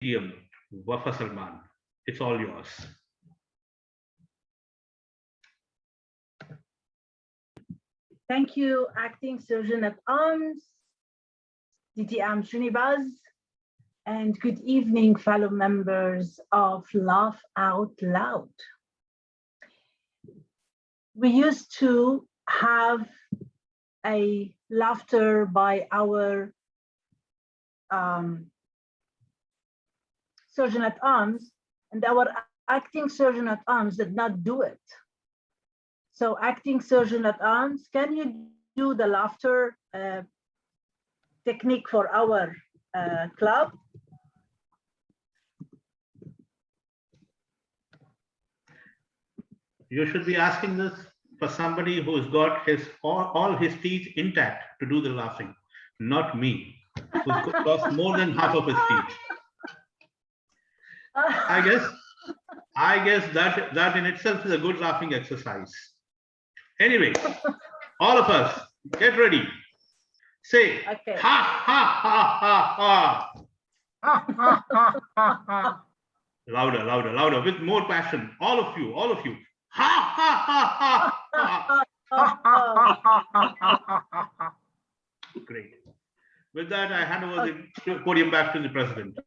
DTM, Wafa Salman. It's all yours. Thank you, Acting Surgeon at Arms, DTM Srinivas, and good evening, fellow members of Laugh Out Loud. We used to have a laughter by our Surgeon at Arms, and our Acting Surgeon at Arms did not do it. So Acting Surgeon at Arms, can you do the laughter technique for our club? You should be asking this for somebody who's got all his teeth intact to do the laughing, not me, who's lost more than half of his teeth. I guess that in itself is a good laughing exercise. Anyway, all of us, get ready. Say, okay. Ha, ha, ha, ha, ha. Louder, louder, louder, with more passion. All of you. Ha, ha, ha, ha. Great. With that, I hand over the podium back to the president.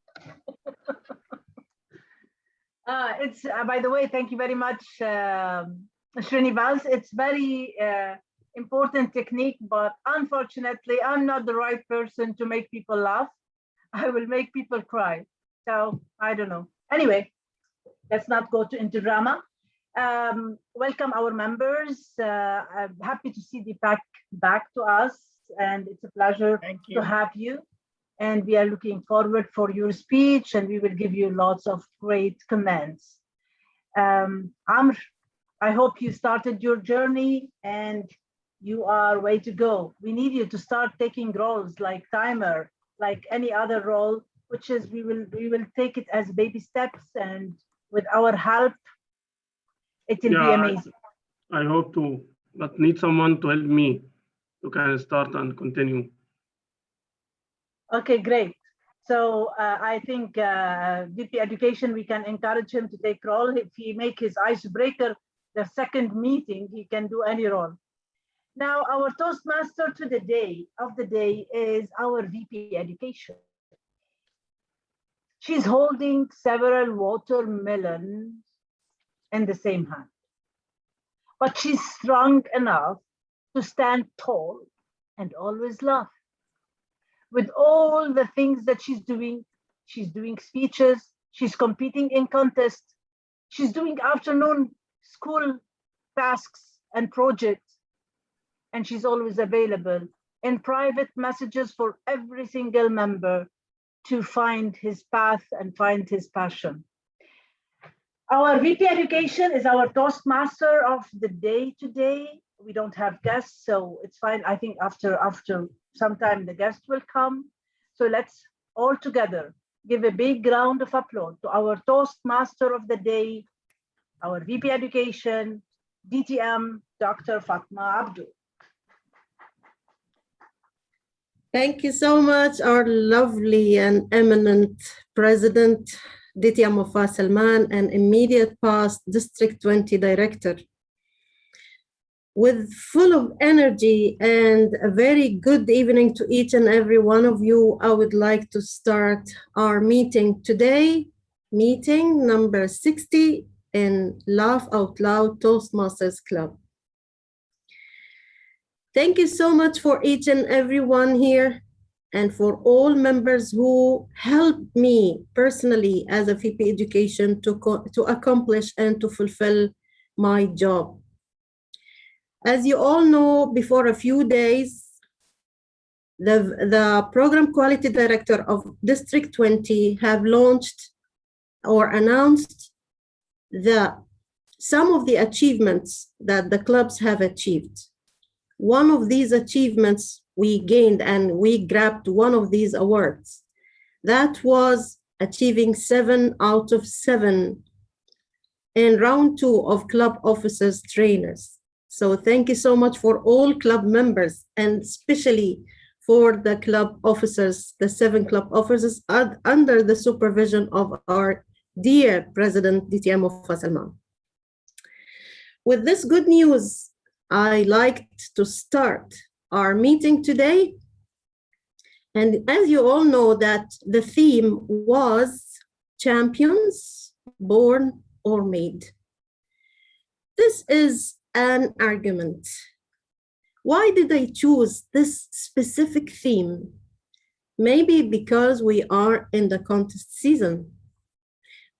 It's by the way, thank you very much, Srinivas. It's very important technique, but unfortunately, I'm not the right person to make people laugh. I will make people cry. So I don't know. Anyway, let's not go into drama. Welcome our members. I'm happy to see Deepak back to us, and it's a pleasure to have you. And we are looking forward for your speech, and we will give you lots of great comments. Amr, I hope you started your journey and you are way to go. We need you to start taking roles like timer, like any other role, which is we will take it as baby steps, and with our help, it will be amazing. I hope to, but need someone to help me to kind of start and continue. Okay, great. So I think VP Education, we can encourage him to take role. If he make his icebreaker the second meeting, he can do any role. Now, our Toastmaster of the day is our VP Education. She's holding several watermelons in the same hand, but she's strong enough to stand tall and always laugh. With all the things that she's doing speeches, she's competing in contests, she's doing afternoon school tasks and projects, and she's always available in private messages for every single member to find his path and find his passion. Our VP Education is our Toastmaster of the day today. We don't have guests, so it's fine. I think after some time the guest will come. So let's all together give a big round of applause to our Toastmaster of the day, our VP Education, DTM, Dr. Fatma Abdul. Thank you so much, our lovely and eminent President, DTM Wafa Salman, and immediate past District 20 Director. With full of energy and a very good evening to each and every one of you, I would like to start our meeting today, meeting number 60 in Laugh Out Loud Toastmasters Club. Thank you so much for each and every one here and for all members who helped me personally as a VP Education to accomplish and to fulfill my job. As you all know, before a few days, the Program Quality Director of District 20 have launched or announced some of the achievements that the clubs have achieved. One of these achievements we gained, and we grabbed one of these awards. That was achieving 7 out of 7 in round 2 of club officers trainers. So thank you so much for all club members, and especially for the club officers, the 7 club officers under the supervision of our dear President DTM of Salman. With this good news, I liked to start our meeting today. And as you all know that the theme was champions, born or made. This is an argument. Why did I choose this specific theme? Maybe because we are in the contest season.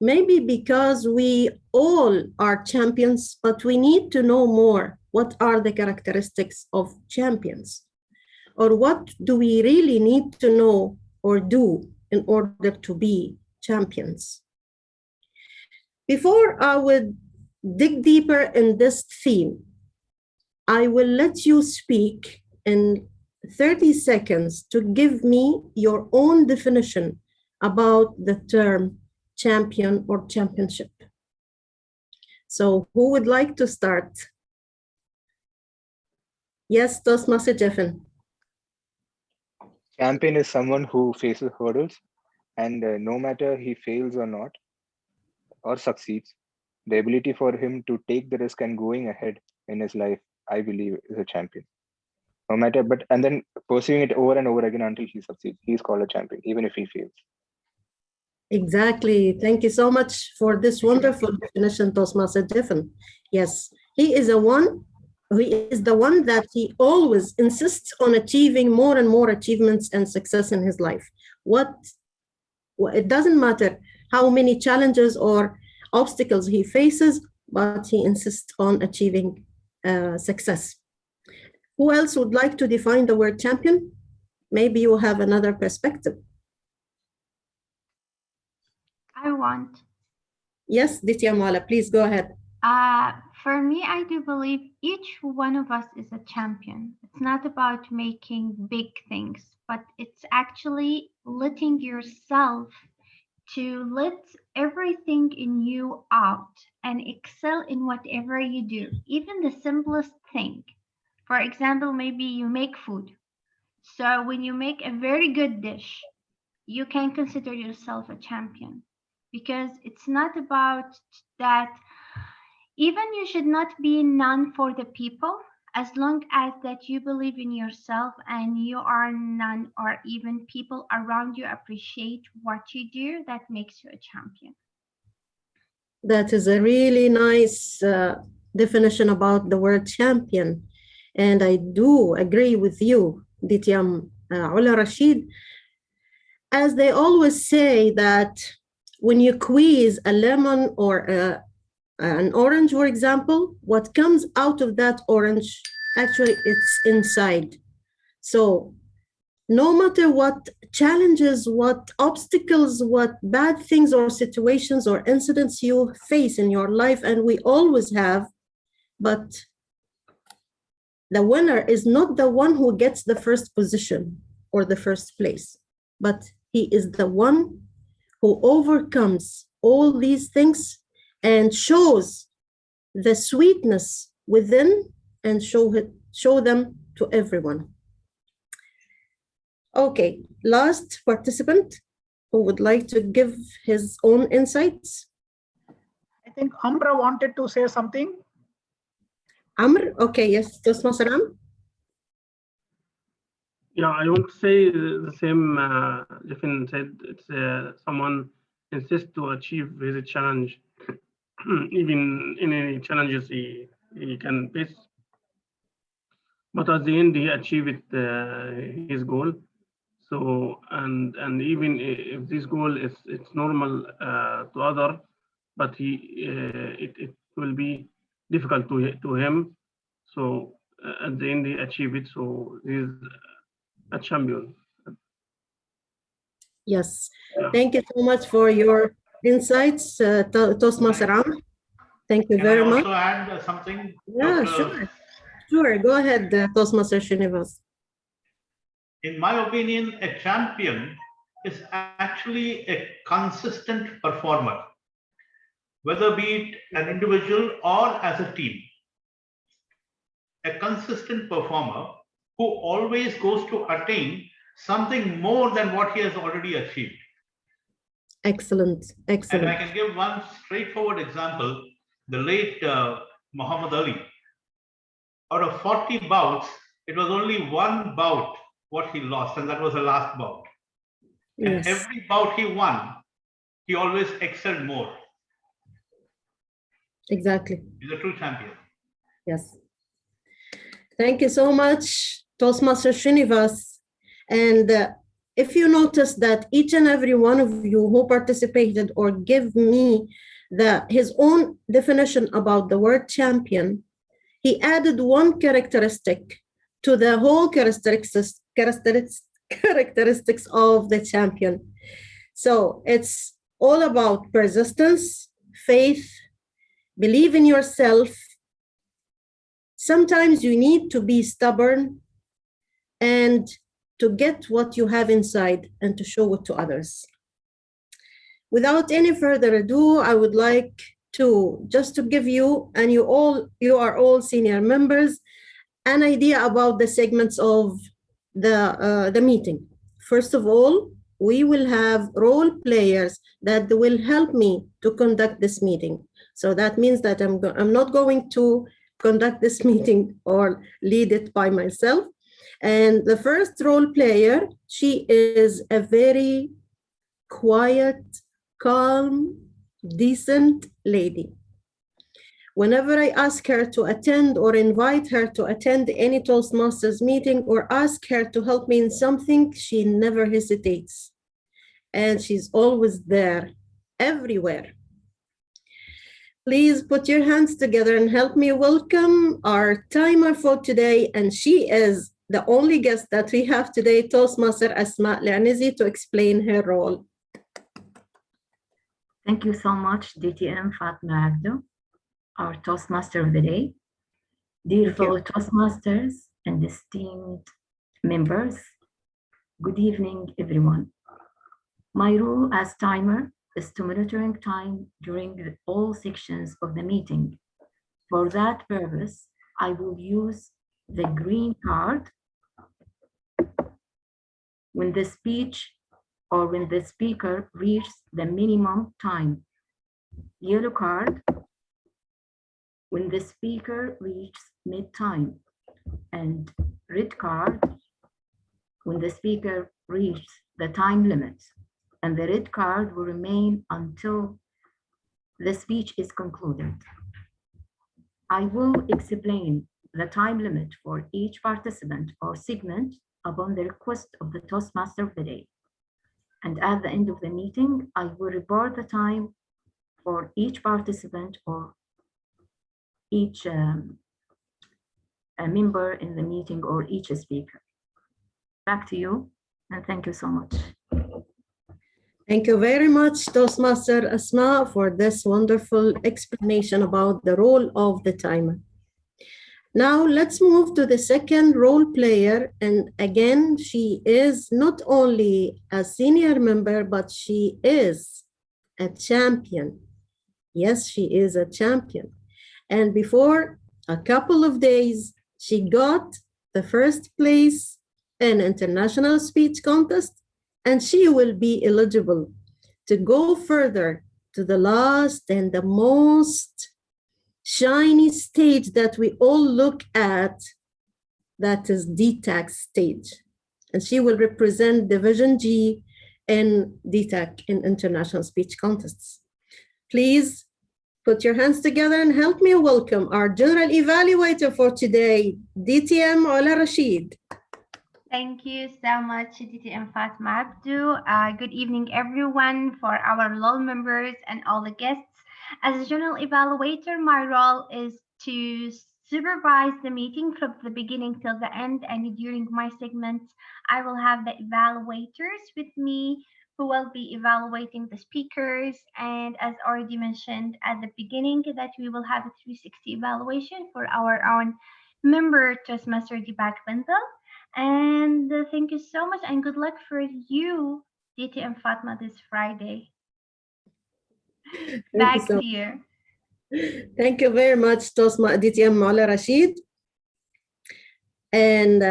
Maybe because we all are champions, but we need to know more. What are the characteristics of champions? Or what do we really need to know or do in order to be champions? Before I would dig deeper in this theme, I will let you speak in 30 seconds to give me your own definition about the term champion or championship. So who would like to start? Yes, Toastmaster Jeffen. Champion is someone who faces hurdles, and no matter he fails or not, or succeeds, the ability for him to take the risk and going ahead in his life, I believe, is a champion. No matter, and then pursuing it over and over again until he succeeds, he's called a champion, even if he fails. Exactly. Thank you so much for this wonderful definition, Toastmaster Jeffen. Yes, he is the one that he always insists on achieving more and more achievements and success in his life. It doesn't matter how many challenges or obstacles he faces, but he insists on achieving success. Who else would like to define the word champion? Maybe you have another perspective. I want. Yes, Ditya Mala, please go ahead. For me, I do believe each one of us is a champion. It's not about making big things, but it's actually letting yourself to let everything in you out and excel in whatever you do, even the simplest thing. For example, maybe you make food. So when you make a very good dish, you can consider yourself a champion, because it's not about that. Even you should not be none for the people, as long as that you believe in yourself and you are none, or even people around you appreciate what you do, that makes you a champion. That is a really nice definition about the word champion. And I do agree with you, Dityam Ula Rashid. As they always say that when you squeeze a lemon or an orange, for example, what comes out of that orange, actually it's inside. So no matter what challenges, what obstacles, what bad things or situations or incidents you face in your life, and we always have, but the winner is not the one who gets the first position or the first place, but he is the one who overcomes all these things and shows the sweetness within and show them to everyone. Okay, last participant who would like to give his own insights. I think Amra wanted to say something. Amr, okay, yes, Toastmaster Amr. Yeah, I want to say the same. Jeffen said it's someone insists to achieve his challenge, even in any challenges he can face. But at the end, he achieved his goal. So and even if this goal is normal to other, but it will be difficult to him. So at the end, he achieved it. So he's a champion. Yes, yeah. Thank you so much for your insights, Toastmaster Amr. Thank you very much. Can I also add something? Yeah, sure. Go ahead, Toastmaster Srinivas. In my opinion, a champion is actually a consistent performer, whether be it an individual or as a team. A consistent performer who always goes to attain something more than what he has already achieved. Excellent, excellent. And I can give one straightforward example. The late Muhammad Ali, out of 40 bouts, it was only one bout what he lost, and that was the last bout. And Yes. every bout he won, he always excelled more. Exactly. He's a true champion. Yes. Thank you so much, Toastmaster Srinivas. And if you notice that each and every one of you who participated or give me his own definition about the word champion, he added one characteristic to the whole characteristics of the champion. So it's all about persistence, faith, believe in yourself. Sometimes you need to be stubborn and to get what you have inside and to show it to others. Without any further ado, I would like to give you, and you are all senior members, an idea about the segments of the meeting. First of all, we will have role players that will help me to conduct this meeting. So that means that I'm not going to conduct this meeting or lead it by myself. And the first role player, she is a very quiet, calm, decent lady. Whenever I ask her to attend or invite her to attend any Toastmasters meeting or ask her to help me in something, she never hesitates. And she's always there, everywhere. Please put your hands together and help me welcome our timer for today. And she is the only guest that we have today, Toastmaster Asma Al-Anizi, to explain her role. Thank you so much, DTM Fatma Abdo, our Toastmaster of the day. Dear fellow Toastmasters and esteemed members, good evening, everyone. My role as timer is to monitoring time during all sections of the meeting. For that purpose, I will use the green card when the speech or when the speaker reaches the minimum time. Yellow card when the speaker reaches mid-time, and red card when the speaker reaches the time limit, and the red card will remain until the speech is concluded. I will explain the time limit for each participant or segment upon the request of the Toastmaster of the day. And at the end of the meeting, I will report the time for each participant or each member in the meeting or each speaker. Back to you, and thank you so much. Thank you very much, Toastmaster Asma, for this wonderful explanation about the role of the timer. Now let's move to the second role player. And again, she is not only a senior member, but she is a champion. Yes, she is a champion. And before a couple of days, she got the first place in international speech contest, and she will be eligible to go further to the last and the most shiny stage that we all look at, that is DTAC stage. And she will represent Division G in DTAC, in international speech contests. Please put your hands together and help me welcome our general evaluator for today, DTM Ola Rashid. Thank you so much, DTM Fatma Abdu. Good evening, everyone, for our LOL members and all the guests. As a general evaluator, my role is to supervise the meeting from the beginning till the end, and during my segments, I will have the evaluators with me who will be evaluating the speakers. And as already mentioned at the beginning, that we will have a 360 evaluation for our own member, Toastmaster Deepak Bindal. And thank you so much, and good luck for you, DTM Fatma, this Friday. Back to you. Thank you very much, DTM Maula Rashid. And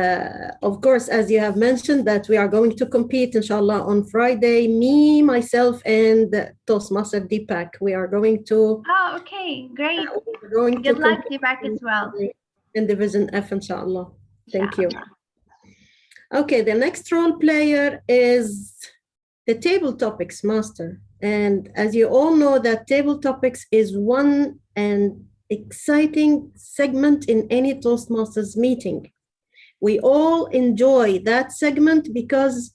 of course, as you have mentioned, that we are going to compete, inshallah, on Friday. Me, myself, and Toastmaster Deepak. We are going to. Oh, okay, great. We're going Good to luck, compete Deepak, as well. in Division F, inshallah. Thank you. Okay, the next role player is the table topics master. And as you all know, that table topics is one and exciting segment in any Toastmasters meeting. We all enjoy that segment because,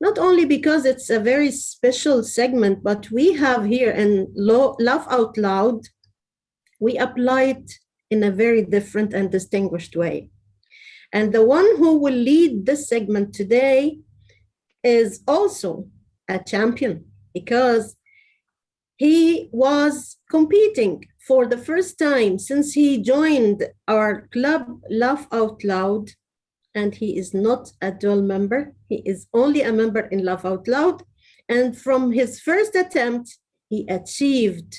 not only because it's a very special segment, but we have here in Laugh Out Loud, we apply it in a very different and distinguished way. And the one who will lead this segment today is also a champion because he was competing for the first time since he joined our club Laugh Out Loud, and he is not a dual member. He is only a member in Laugh Out Loud. And from his first attempt, he achieved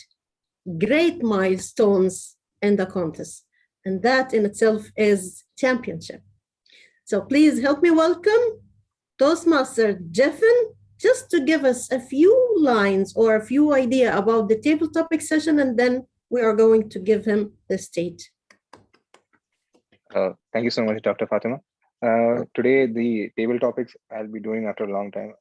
great milestones in the contest. And that in itself is championship. So please help me welcome Toastmaster Jeffen, just to give us a few lines or a few idea about the table topic session, and then we are going to give him the stage. Thank you so much, Dr. Fatima. Today, the table topics I'll be doing after a long time.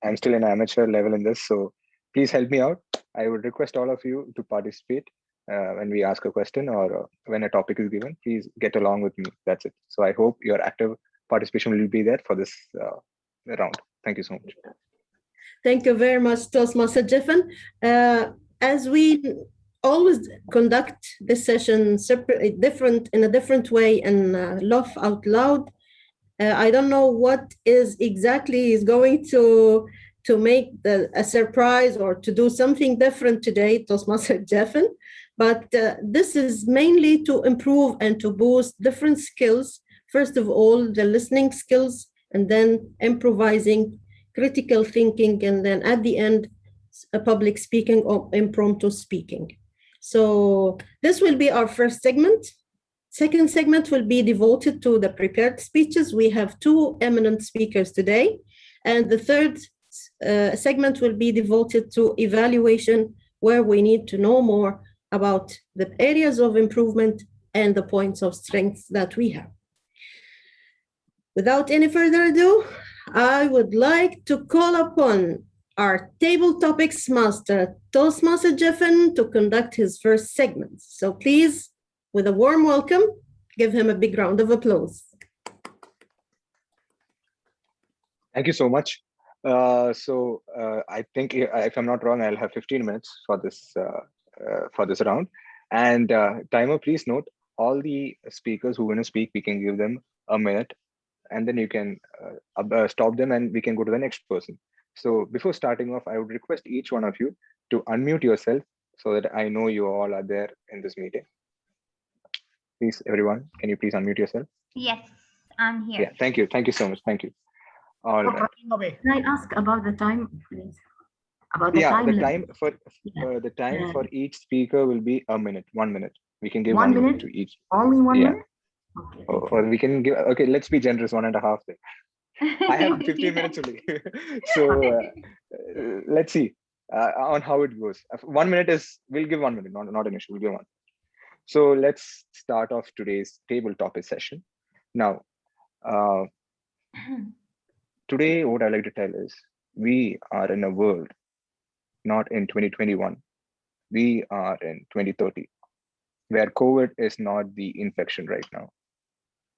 I'm still an amateur level in this, so please help me out. I would request all of you to participate when we ask a question or when a topic is given. Please get along with me. That's it. So I hope your active participation will be there for this round. Thank you so much. Thank you very much, Toastmaster Jeffen. As we always conduct this session in a different way and Laugh Out Loud, I don't know what is exactly is going to make a surprise or to do something different today, Toastmaster Jeffen, but this is mainly to improve and to boost different skills. First of all, the listening skills, and then improvising, critical thinking, and then at the end, public speaking or impromptu speaking. So this will be our first segment. Second segment will be devoted to the prepared speeches. We have two eminent speakers today. And the third segment will be devoted to evaluation, where we need to know more about the areas of improvement and the points of strength that we have. Without any further ado, I would like to call upon our table topics master, Toastmaster Jeffen, to conduct his first segment. So please, with a warm welcome, give him a big round of applause. Thank you so much. I think, if I'm not wrong, I'll have 15 minutes for this round. And timer, please note, all the speakers who want to speak, we can give them a minute, and then you can stop them and we can go to the next person. So before starting off, I would request each one of you to unmute yourself so that I know you all are there in this meeting. Please, everyone, can you please unmute yourself? Yes, I'm here. Yeah, thank you. Thank you so much. Thank you. All right. Can I ask about the time, please? About the time. The time for each speaker will be a minute, 1 minute. We can give 1 minute to each. Only 1 minute? Okay, or we can give, okay, let's be generous, 1.5 then. I have 15 minutes only. So let's see on how it goes. 1 minute is, we'll give 1 minute, not an issue, we'll give 1. So let's start off today's table topic session. Now, today what I like to tell is, we are in a world, not in 2021, we are in 2030, where COVID is not the infection right now.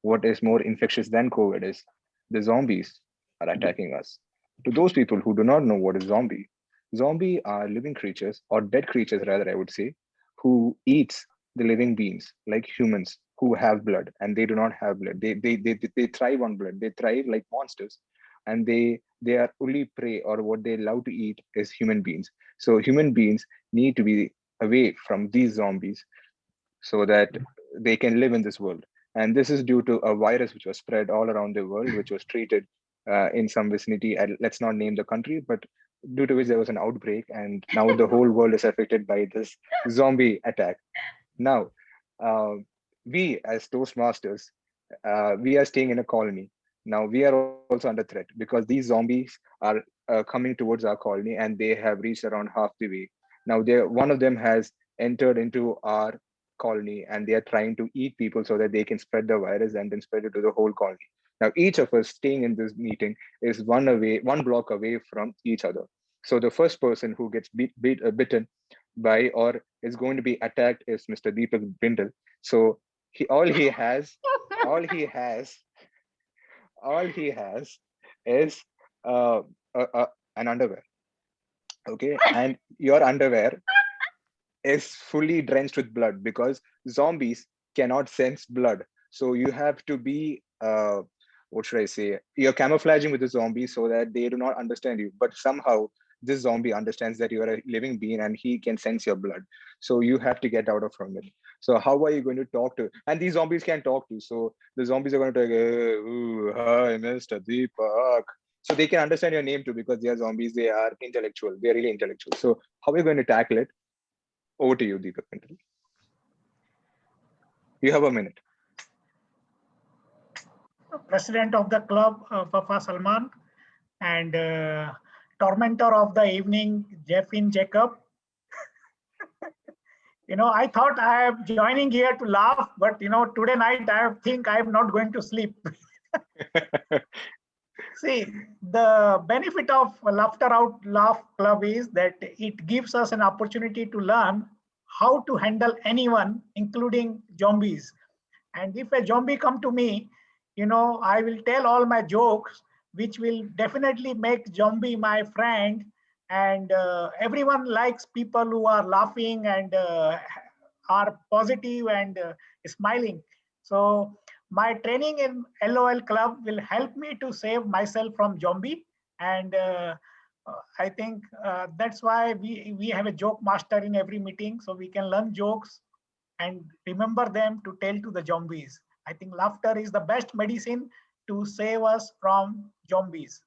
What is more infectious than COVID is the zombies are attacking us. To those people who do not know what is zombie are living creatures, or dead creatures rather, I would say, who eats the living beings like humans who have blood, and they do not have blood. They thrive on blood. They thrive like monsters, and they are only prey, or what they love to eat is human beings. So human beings need to be away from these zombies so that they can live in this world. And this is due to a virus which was spread all around the world, which was treated in some vicinity. And let's not name the country, but due to which there was an outbreak, and now the whole world is affected by this zombie attack. Now, we as Toastmasters, we are staying in a colony. Now we are also under threat because these zombies are coming towards our colony, and they have reached around half the way. Now one of them has entered into our colony, and they are trying to eat people so that they can spread the virus and then spread it to the whole colony. Now each of us staying in this meeting is one block away from each other. So the first person who gets bitten by or is going to be attacked is Mr. Deepak Bindal. So all he has is uh, an underwear. Okay, and your underwear is fully drenched with blood because zombies cannot sense blood. So you have to be what should I say? You're camouflaging with the zombie so that they do not understand you. But somehow this zombie understands that you are a living being and he can sense your blood. So you have to get out of from it. So how are you going to talk to? And these zombies can talk to. So the zombies are going to go, hi, Mr. Deepak. So they can understand your name too because they are zombies. They are intellectual. They're really intellectual. So how are you going to tackle it? Over to you, Deepak. You have a minute. President of the club, Fafa Salman, and tormentor of the evening, Jeffin Jacob. I thought I am joining here to laugh, but today night I think I am not going to sleep. See, the benefit of Out Laugh Club is that it gives us an opportunity to learn how to handle anyone, including zombies. And if a zombie come to me, I will tell all my jokes, which will definitely make zombie my friend. And everyone likes people who are laughing and are positive and smiling. So my training in LOL Club will help me to save myself from zombie. And I think that's why we have a joke master in every meeting, so we can learn jokes and remember them to tell to the zombies. I think laughter is the best medicine to save us from zombies.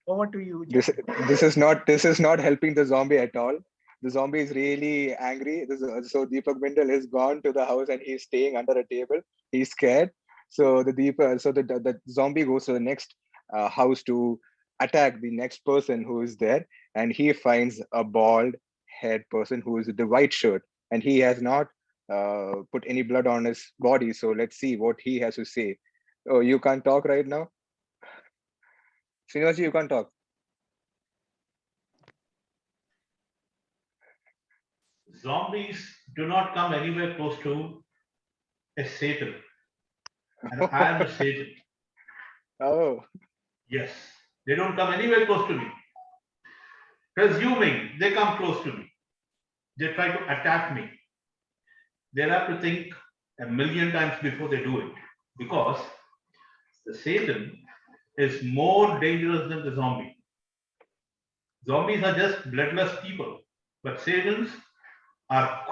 Over to you, This is not helping the zombie at all. The zombie is really angry. So Deepak Bindal is gone to the house and he's staying under a table. He's scared. So the zombie goes to the next house to attack the next person who is there, and he finds a bald head person who is with the white shirt, and he has not put any blood on his body. So let's see what he has to say. Oh, you can't talk right now? Srinivaji, you can't talk. Zombies do not come anywhere close to a Satan. And I am a Satan. Oh. Yes. They don't come anywhere close to me. Presuming they come close to me, they try to attack me. They'll have to think a million times before they do it. Because the Satan is more dangerous than the zombie. Zombies are just bloodless people. But Satans are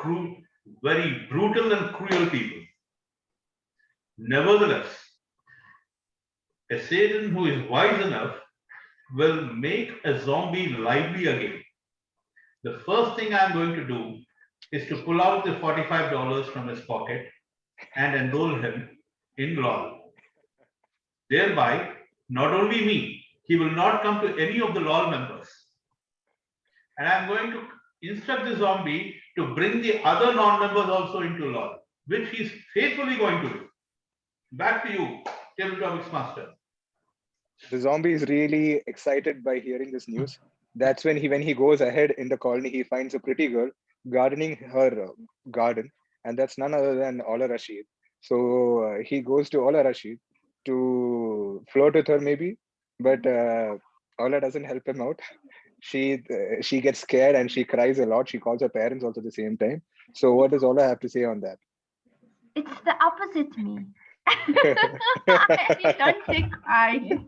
very brutal and cruel people. Nevertheless, a Satan who is wise enough will make a zombie lively again. The first thing I'm going to do is to pull out the $45 from his pocket and enroll him in LOL. Thereby, not only me, he will not come to any of the LOL members. And I'm going to instruct the zombie to bring the other non-members also into LOL, which he's faithfully going to do. Back to you, Tabletopix Master. The zombie is really excited by hearing this news. That's when he goes ahead in the colony, he finds a pretty girl gardening her garden, and that's none other than Ola Rashid. So he goes to Ola Rashid to flirt with her maybe, but Ola doesn't help him out. She gets scared and she cries a lot. She calls her parents also at the same time. So what does Ola have to say on that? It's the opposite me. I don't cry.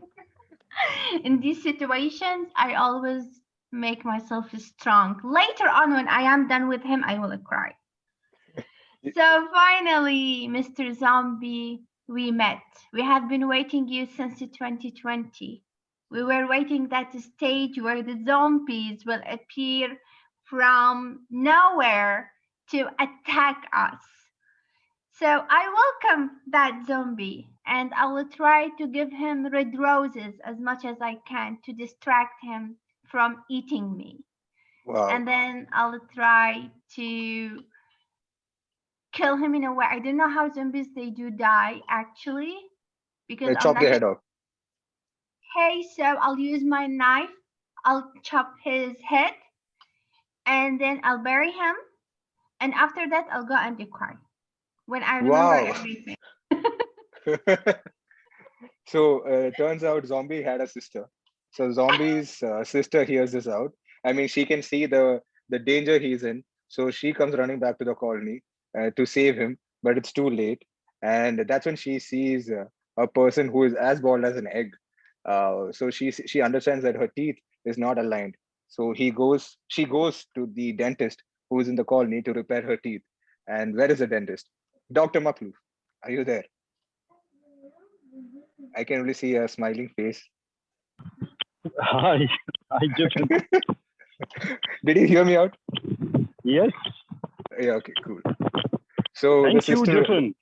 In these situations, I always make myself strong. Later on, when I am done with him, I will cry. So finally, Mr. Zombie, we met. We have been waiting you since 2020. We were waiting that stage where the zombies will appear from nowhere to attack us. So I welcome that zombie and I will try to give him red roses as much as I can to distract him from eating me. Wow. And then I'll try to kill him in a way. I don't know how zombies they do die actually, because I'm Chop not their head off. Okay, so I'll use my knife. I'll chop his head and then I'll bury him. And after that, I'll go and cry when I remember Wow. everything. So turns out Zombie had a sister. So Zombie's sister hears this out. I mean, she can see the danger he's in. So she comes running back to the colony to save him, but it's too late. And that's when she sees a person who is as bald as an egg. So she understands that her teeth is not aligned. So she goes to the dentist who is in the colony to repair her teeth. And where is the dentist? Dr. Makloof, are you there? I can only see a smiling face. Hi, I just. Did you hear me out? Yes. Yeah, okay, cool. So Thank the you, sister... Jeffen.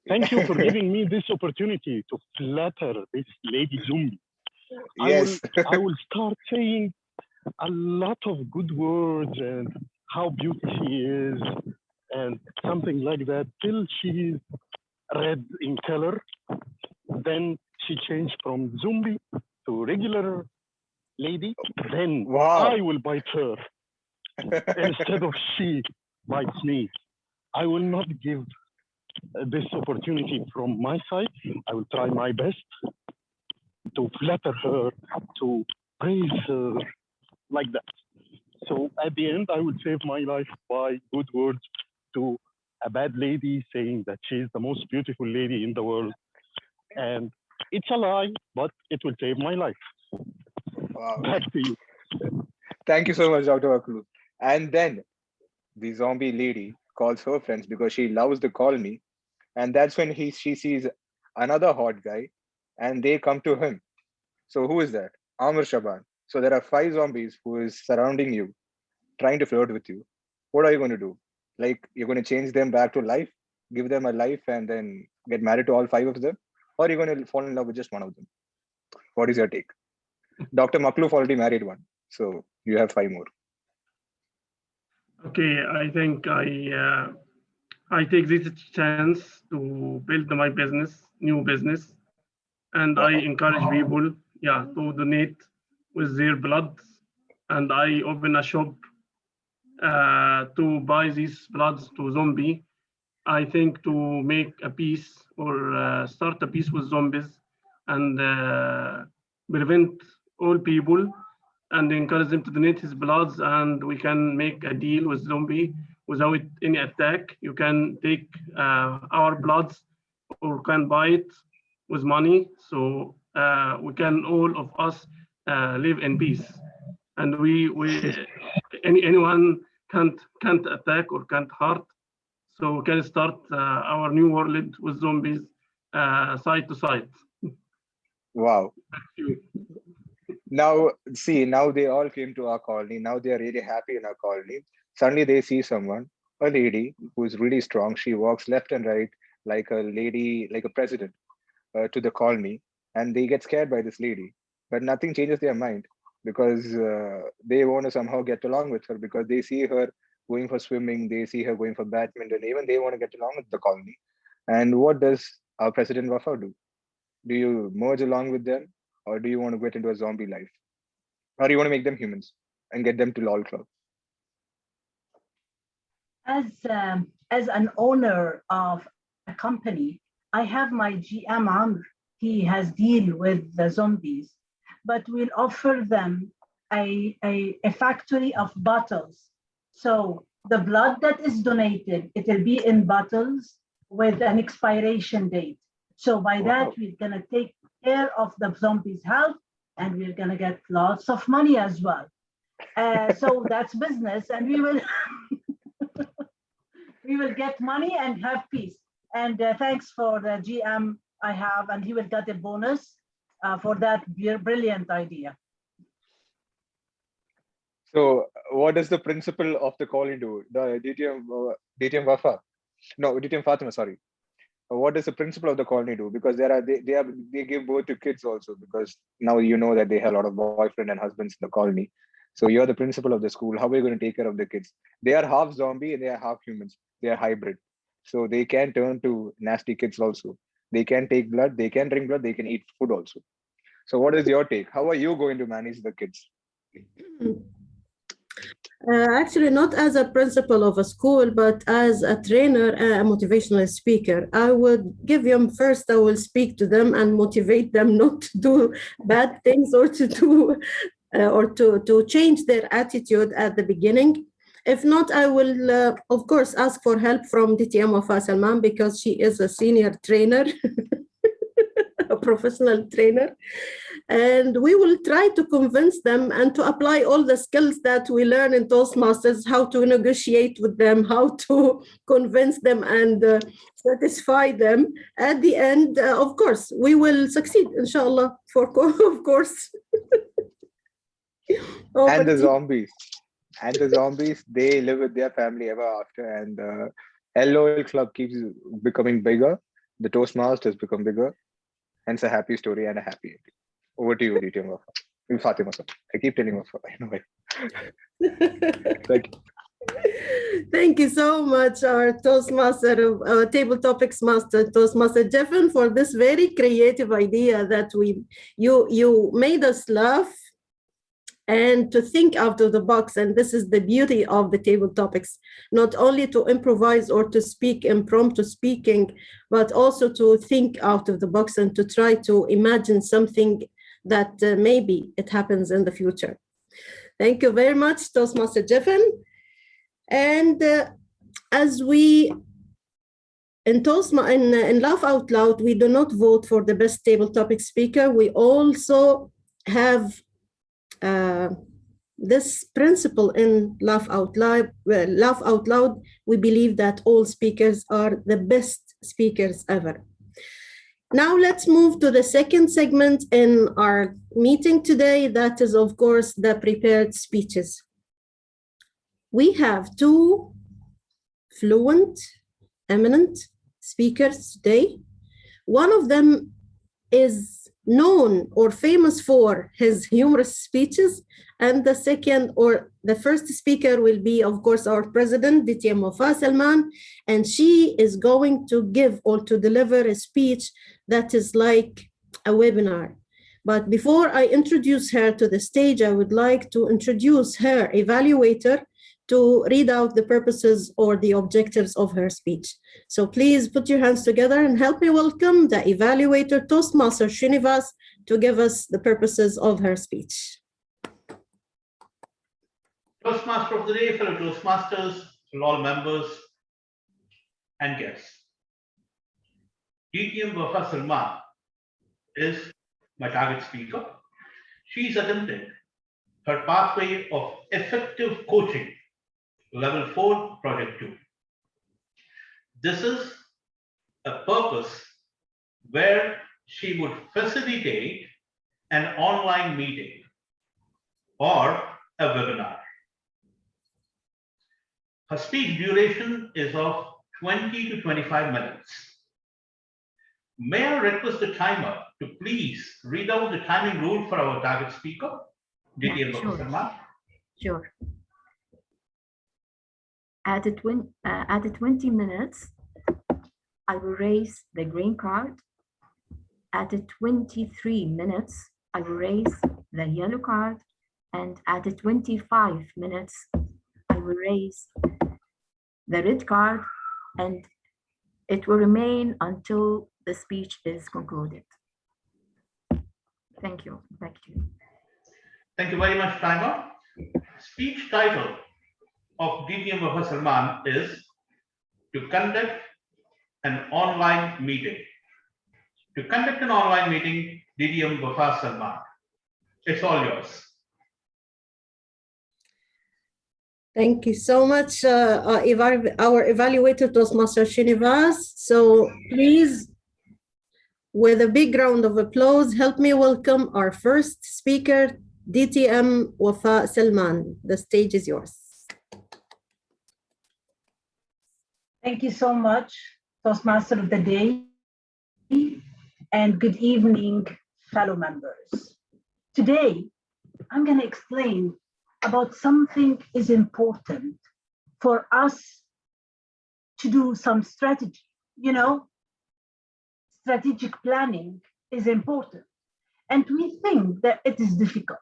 Thank you for giving me this opportunity to flatter this lady zombie. Yes. I will start saying a lot of good words and how beautiful she is and something like that till she's red in color. Then she changed from zombie to regular lady. Then Wow. I will bite her instead of she bites me. I will not give this opportunity from my side. I will try my best to flatter her, to praise her, like that. So at the end, I will save my life by good words to a bad lady saying that she's the most beautiful lady in the world. And it's a lie, but it will save my life. Wow. Back to you. Thank you so much, Dr. Aklu. And then the zombie lady calls her friends because she loves the colony. And that's when she sees another hot guy and they come to him. So who is that? Amr Shaban. So there are 5 zombies who is surrounding you, trying to flirt with you. What are you going to do? Like, you're going to change them back to life, give them a life, and then get married to all 5 of them? Or are you going to fall in love with just one of them? What is your take? Dr. Makloof already married one, so you have 5 more. Okay, I think I take this chance to build my business, new business, and I encourage people, to donate with their blood, and I open a shop to buy these bloods to zombie. I think to make a peace or start a peace with zombies and prevent all people and encourage them to donate his bloods, and we can make a deal with zombie without any attack. You can take our bloods or can buy it with money, so we can all of us live in peace, and anyone can't attack or can't hurt, so we can start our new world with zombies side to side. Wow. Now, see, now they all came to our colony. Now they are really happy in our colony. Suddenly they see someone, a lady who is really strong. She walks left and right like a lady, like a president to the colony. And they get scared by this lady. But nothing changes their mind because they want to somehow get along with her because they see her going for swimming. They see her going for badminton. Even they want to get along with the colony. And what does our President Wafa do? Do you merge along with them? Or do you want to get into a zombie life? Or do you want to make them humans and get them to LOL Club? As an owner of a company, I have my GM Amr. He has deal with the zombies, but we'll offer them a factory of bottles. So the blood that is donated, it will be in bottles with an expiration date. So by that, we're gonna take care of the zombies' health, and we're gonna get lots of money as well. So that's business, and we will we will get money and have peace. And thanks for the GM I have, and he will get a bonus for that brilliant idea. So what does the principal of the colony do? The DTM Wafa? No, DTM Fatima, sorry. what does the principal of the colony do? Because they give birth to kids also, because now you know that they have a lot of boyfriend and husbands in the colony. So you're the principal of the school. How are you going to take care of the kids? They are half zombie and they are half humans. They are hybrid. So they can turn to nasty kids also. They can take blood, they can drink blood, they can eat food also. So what is your take? How are you going to manage the kids? Actually, not as a principal of a school, but as a trainer, a motivational speaker. I would give them first, I will speak to them and motivate them not to do bad things or to do or to change their attitude at the beginning. If not, I will, of course, ask for help from DTM Wafa Salman, because she is a senior trainer, a professional trainer. And we will try to convince them and to apply all the skills that we learn in Toastmasters, how to negotiate with them, how to convince them and satisfy them. At the end, of course, we will succeed, inshallah, of course. And the zombies, they live with their family ever after. And the LOL club keeps becoming bigger. The Toastmasters become bigger. Hence a happy story and a happy ending. Over to you, DTM Wafa. Fatima, sir. I keep telling Wafa. I know. Thank you. Thank you so much, our Toastmaster, Table Topics Master, Toastmaster Jeffin, for this very creative idea that you made us laugh and to think out of the box. And this is the beauty of the table topics, not only to improvise or to speak impromptu speaking, but also to think out of the box and to try to imagine something that maybe it happens in the future. Thank you very much, Toastmaster Jeffin. And as we in Laugh Out Loud, we do not vote for the best table topic speaker. We also have this principle in Laugh Out Loud. We believe that all speakers are the best speakers ever. Now let's move to the second segment in our meeting today. That is, of course, the prepared speeches. We have two fluent, eminent speakers today. One of them is known or famous for his humorous speeches, and the first speaker will be, of course, our president, DTM Wafa Salman, and she is going to give or to deliver a speech that is like a webinar. But before I introduce her to the stage, I would like to introduce her evaluator to read out the purposes or the objectives of her speech. So please put your hands together and help me welcome the evaluator, Toastmaster Srinivas, to give us the purposes of her speech. Toastmaster of the day, fellow Toastmasters, all members and guests. DTM Wafa Salman is my target speaker. She is attempting her pathway of effective coaching, level 4, project 2. This is a purpose where she would facilitate an online meeting or a webinar. Her speech duration is of 20 to 25 minutes. May I request the timer to please read out the timing rule for our target speaker, DTM Wafa Salman? Sure. At the 20 minutes, I will raise the green card. At the 23 minutes, I will raise the yellow card. And at the 25 minutes, I will raise the red card, and it will remain until the speech is concluded. Thank you. Back to you. Thank you very much, timer. Speech title of DTM Wafa Salman is to conduct an online meeting. To conduct an online meeting, DTM Wafa Salman. It's all yours. Thank you so much, our evaluator, Toastmaster Srinivas. So please, with a big round of applause, help me welcome our first speaker, DTM Wafa Salman. The stage is yours. Thank you so much, Toastmaster of the day, and good evening, fellow members. Today, I'm going to explain about something is important for us to do some strategy. You know, strategic planning is important. And we think that it is difficult.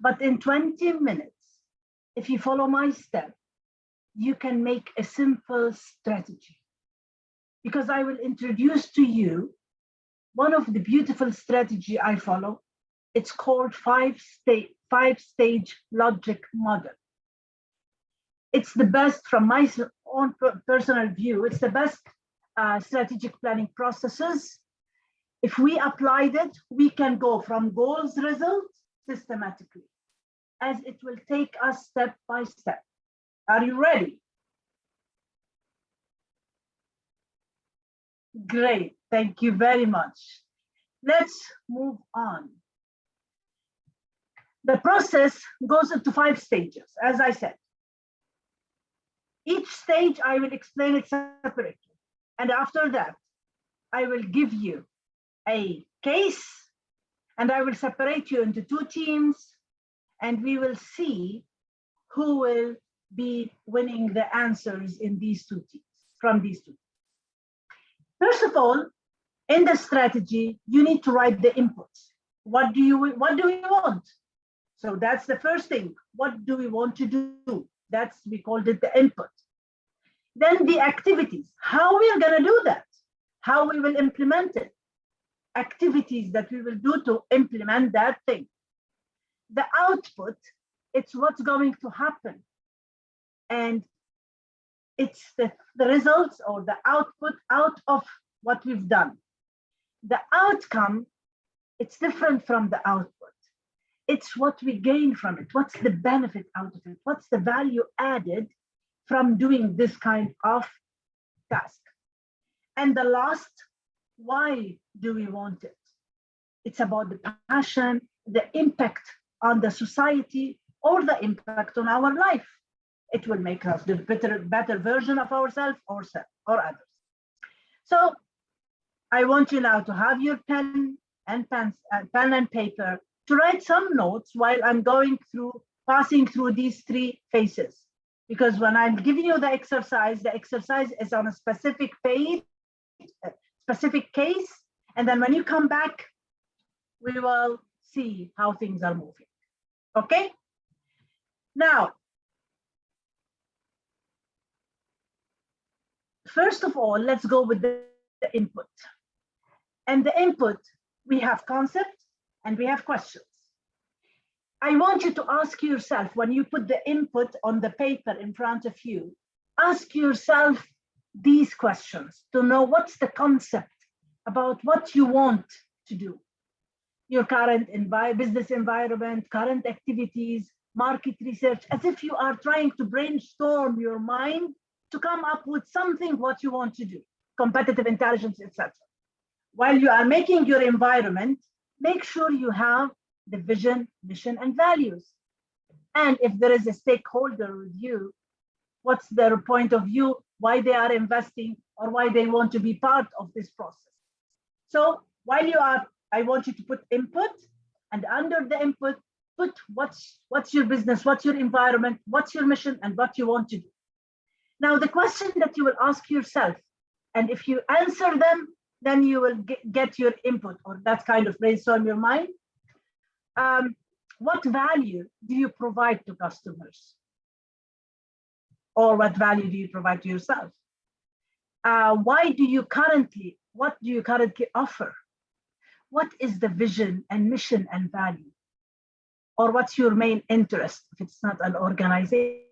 But in 20 minutes, if you follow my step, you can make a simple strategy. Because I will introduce to you one of the beautiful strategy I follow. It's called five-stage logic model. It's the best from my own personal view. It's the best strategic planning processes. If we applied it, we can go from goals results systematically, as it will take us step by step. Are you ready? Great, thank you very much. Let's move on. The process goes into 5 stages, as I said. Each stage, I will explain it separately. And after that, I will give you a case, and I will separate you into 2 teams, and we will see who will be winning the answers in these 2 teams, from these 2 teams. First of all, in the strategy, you need to write the inputs. What do we want? So that's the first thing. What do we want to do? We called it the input. Then the activities, how we are going to do that, how we will implement it, activities that we will do to implement that thing. The output, it's what's going to happen. And it's the results or the output out of what we've done. The outcome, it's different from the output. It's what we gain from it. What's the benefit out of it? What's the value added from doing this kind of task? And the last, why do we want it? It's about the passion, the impact on the society, or the impact on our life. It will make us the better version of ourselves or others. So I want you now to have your pen and paper to write some notes while I'm passing through these 3 phases. Because when I'm giving you the exercise is on a specific page, a specific case, and then when you come back, we will see how things are moving. Okay? Now, first of all, let's go with the input. And the input, we have concept and we have questions. I want you to ask yourself, when you put the input on the paper in front of you, ask yourself these questions to know what's the concept about what you want to do. Your current business environment, current activities, market research, as if you are trying to brainstorm your mind to come up with something what you want to do, competitive intelligence, etc. While you are making your environment, make sure you have the vision, mission, and values. And if there is a stakeholder with you, what's their point of view, why they are investing, or why they want to be part of this process. So while I want you to put input, and under the input, put what's your business, what's your environment, what's your mission, and what you want to do. Now, the question that you will ask yourself, and if you answer them, then you will get your input, or that kind of brainstorm your mind. What value do you provide to customers? Or what value do you provide to yourself? What do you currently offer? What is the vision and mission and value? Or what's your main interest if it's not an organization?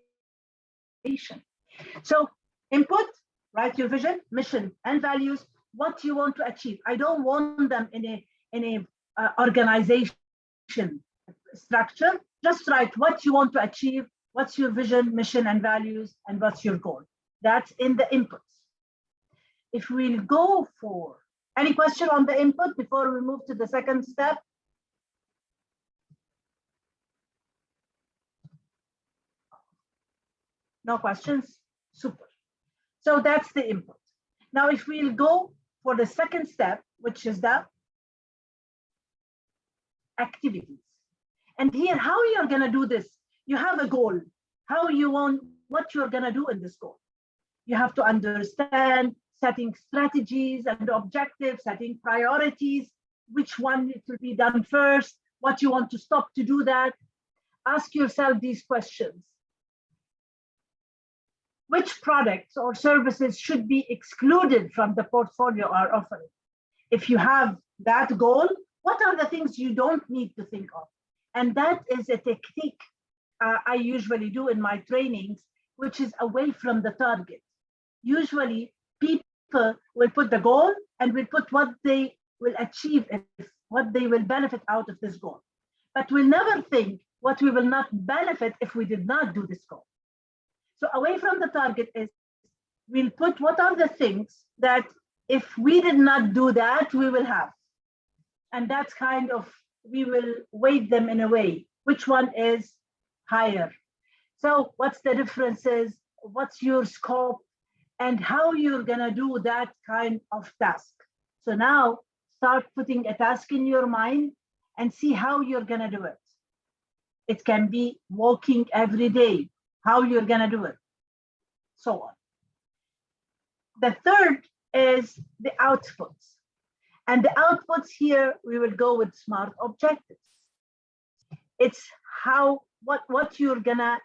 So input, write your vision, mission, and values, what you want to achieve. I don't want them in a organization structure. Just write what you want to achieve, what's your vision, mission, and values, and what's your goal. That's in the inputs. If we'll go for any question on the input before we move to the second step? No questions? Super. So that's the input. Now, if we'll go for the second step, which is the activities. And here, how you're going to do this? You have a goal. How you want, what you're going to do in this goal. You have to understand setting strategies and objectives, setting priorities, which one needs to be done first, what you want to stop to do that. Ask yourself these questions. Which products or services should be excluded from the portfolio or offering? If you have that goal, what are the things you don't need to think of? And that is a technique I usually do in my trainings, which is away from the target. Usually people will put the goal and will put what they will achieve, what they will benefit out of this goal. But we'll never think what we will not benefit if we did not do this goal. So away from the target is, we'll put what are the things that if we did not do that, we will have. And that's kind of, we will weight them in a way. Which one is higher? So what's the differences? What's your scope? And how you're gonna do that kind of task. So now start putting a task in your mind and see how you're gonna do it. It can be walking every day, how you're gonna do it, so on. The third is the outputs. And the outputs here, we will go with SMART objectives. It's how, what you're gonna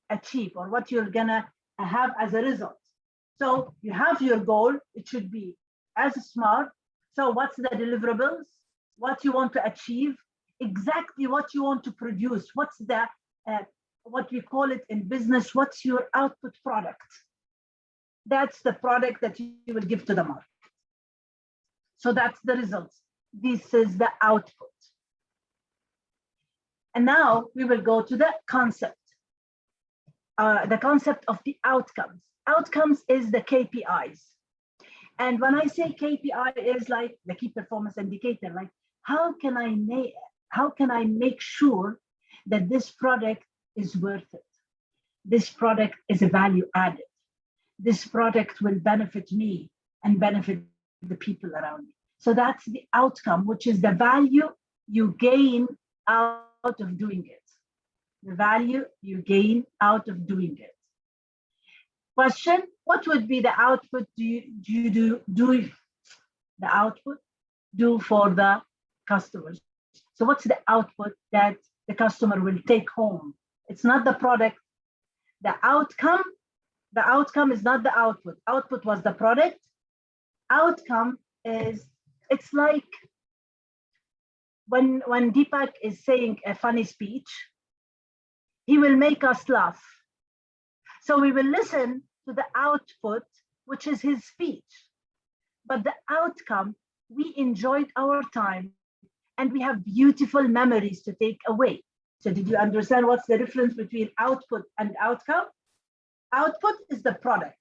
achieve or what you're gonna have as a result. So you have your goal, it should be as SMART. So what's the deliverables? What you want to achieve? Exactly what you want to produce? What's the, what we call it in business, what's your output product? That's the product that you will give to the market. So that's the results. This is the output. And now we will go to the concept of the outcomes. Outcomes is the KPIs. And when I say KPI is like the key performance indicator, like how can I make sure that this product is worth it? This product is a value added. This product will benefit me and benefit the people around me. So that's the outcome, which is the value you gain out of doing it. The value you gain out of doing it. Question, what would be the output do the output do for the customers? So what's the output that the customer will take home? It's not the product. The outcome is not the output. Output was the product. Outcome is, it's like when Deepak is saying a funny speech, he will make us laugh. So we will listen to the output, which is his speech. But the outcome, we enjoyed our time and we have beautiful memories to take away. So did you understand what's the difference between output and outcome? Output is the product,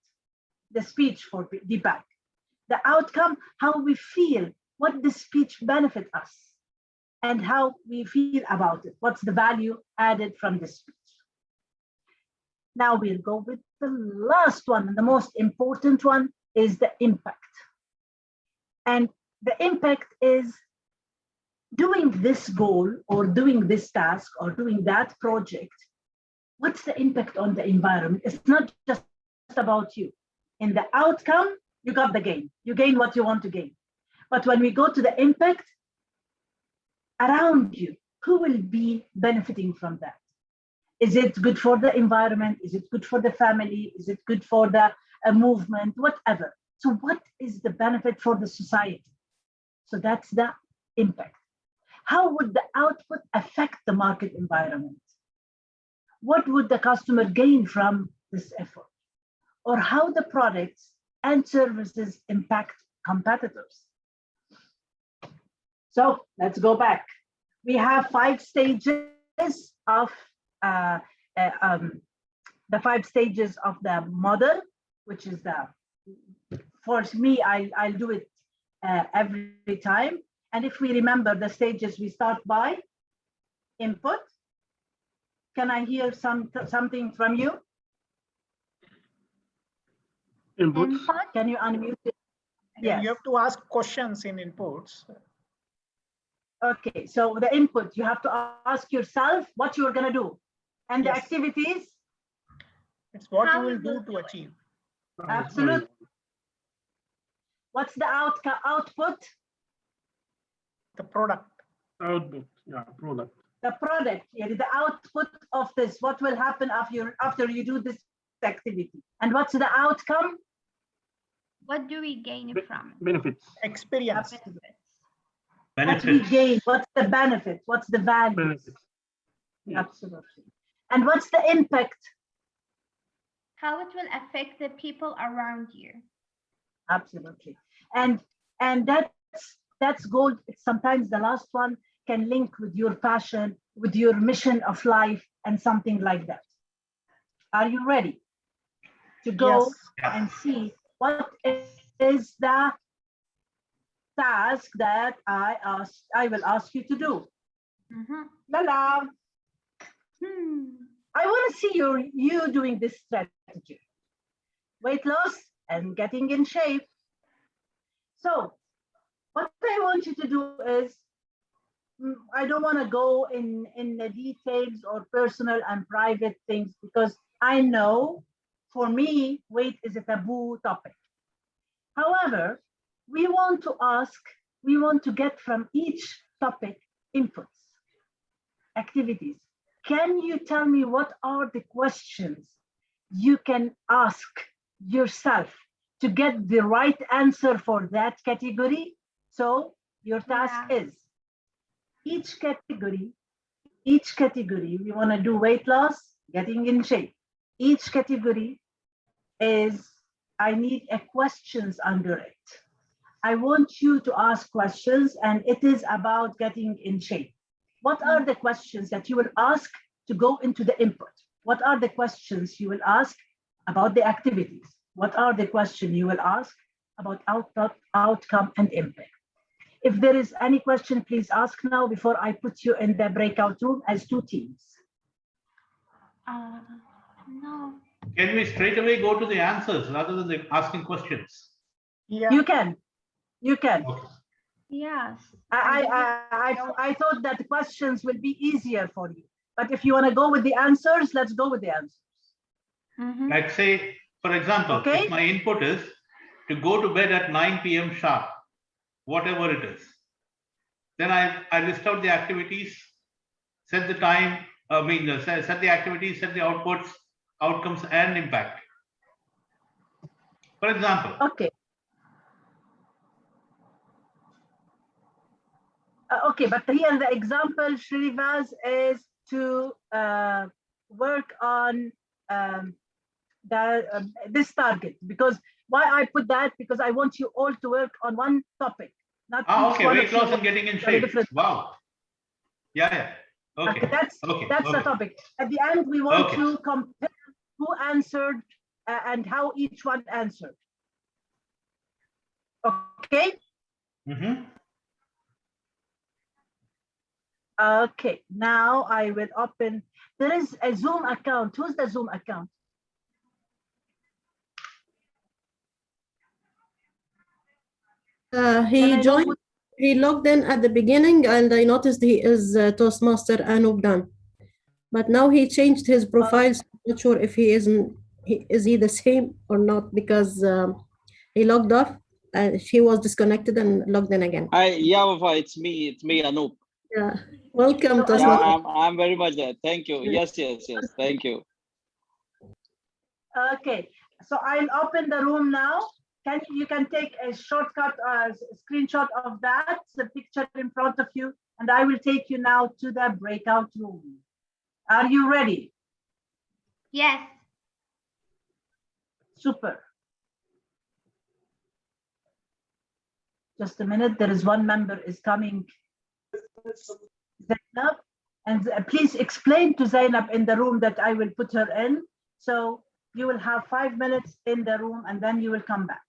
the speech for Deepak. The outcome, how we feel, what the speech benefit us, and how we feel about it. What's the value added from the speech? Now we'll go with the last one, and the most important one is the impact. And the impact is doing this goal or doing this task or doing that project. What's the impact on the environment? It's not just about you. In the outcome, you got the gain. You gain what you want to gain. But when we go to the impact around you, who will be benefiting from that? Is it good for the environment? Is it good for the family? Is it good for the movement? Whatever. So what is the benefit for the society? So that's the impact. How would the output affect the market environment? What would the customer gain from this effort? Or how the products and services impact competitors? So let's go back. We have 5 stages of the 5 stages of the model, which is the, for me, I'll do it every time. And if we remember the stages, we start by input. Can I hear something from you? Inputs. Input? Can you unmute it? Yeah, Yes. you have to ask questions in inputs. Okay, so the input, you have to ask yourself what you're going to do. And the Yes. activities? It's what How you will you do will to do it. achieve. Absolutely. What's the output? The product. Output, yeah, product. The product, yeah, the output of this. What will happen after you do this activity? And what's the outcome? What do we gain from it? Benefits. Experience. Benefits. What we gain, what's the benefit? What's the value? Benefits. Yeah. Absolutely. And what's the impact? How it will affect the people around you. Absolutely. And that's gold. Sometimes the last one can link with your passion, with your mission of life, and something like that. Are you ready to go and see what is the task that I will ask you to do? Lala. I want to see you doing this strategy. Weight loss and getting in shape. So what I want you to do is, I don't want to go in the details or personal and private things, because I know for me, weight is a taboo topic. However, we want to get from each topic inputs, activities. Can you tell me what are the questions you can ask yourself to get the right answer for that category? So your task is each category, we want to do weight loss, getting in shape. Each category is, I need a questions under it. I want you to ask questions, and it is about getting in shape. What are the questions that you will ask to go into the input? What are the questions you will ask about the activities? What are the questions you will ask about outcome, and impact? If there is any question, please ask now before I put you in the breakout room as 2 teams. No. Can we straight away go to the answers rather than asking questions? Yeah. You can. Okay. Yes. I thought that the questions will be easier for you. But if you want to go with the answers, let's go with the answers. Like say, for example, if my input is to go to bed at 9 p.m. sharp, whatever it is, then I list out the activities, set the time, set the activities, set the outputs, outcomes, and impact. For example. Okay. Okay, but here the example, Shrivas, is to work on this target. Because why I put that? Because I want you all to work on one topic. Not okay, weight loss and getting in shape. Wow. Yeah. Okay. That's the topic. At the end, we want to compare who answered and how each one answered. Okay? Okay, now I will open. There is a Zoom account. Who's the Zoom account? He joined, he logged in at the beginning, and I noticed he is Toastmaster Anoop Dan. But now he changed his profile, so I'm not sure if he isn't, is he the same or not, because he logged off, he was disconnected and logged in again. Hi, yeah, Wafa, it's me, Anoop. Yeah, welcome, Toastmaster. Yeah, I'm very much there. Thank you. Yes, thank you. Okay, so I'll open the room now. You can take a shortcut, screenshot of that, the picture in front of you, and I will take you now to the breakout room. Are you ready? Yes. Super. Just a minute, there is one member is coming. Zainab, and please explain to Zainab in the room that I will put her in. So you will have 5 minutes in the room, and then you will come back.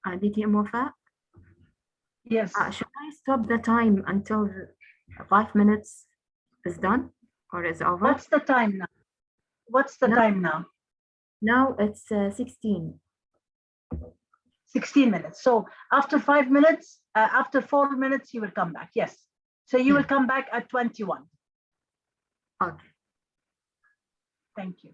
Aditi Mofa, Yes. should I stop the time until 5 minutes is done or is over? What's the time now? What's the time now? Now it's 16. 16 minutes. So after 5 minutes, after 4 minutes, you will come back. Yes. So you will come back at 21. Okay. Thank you.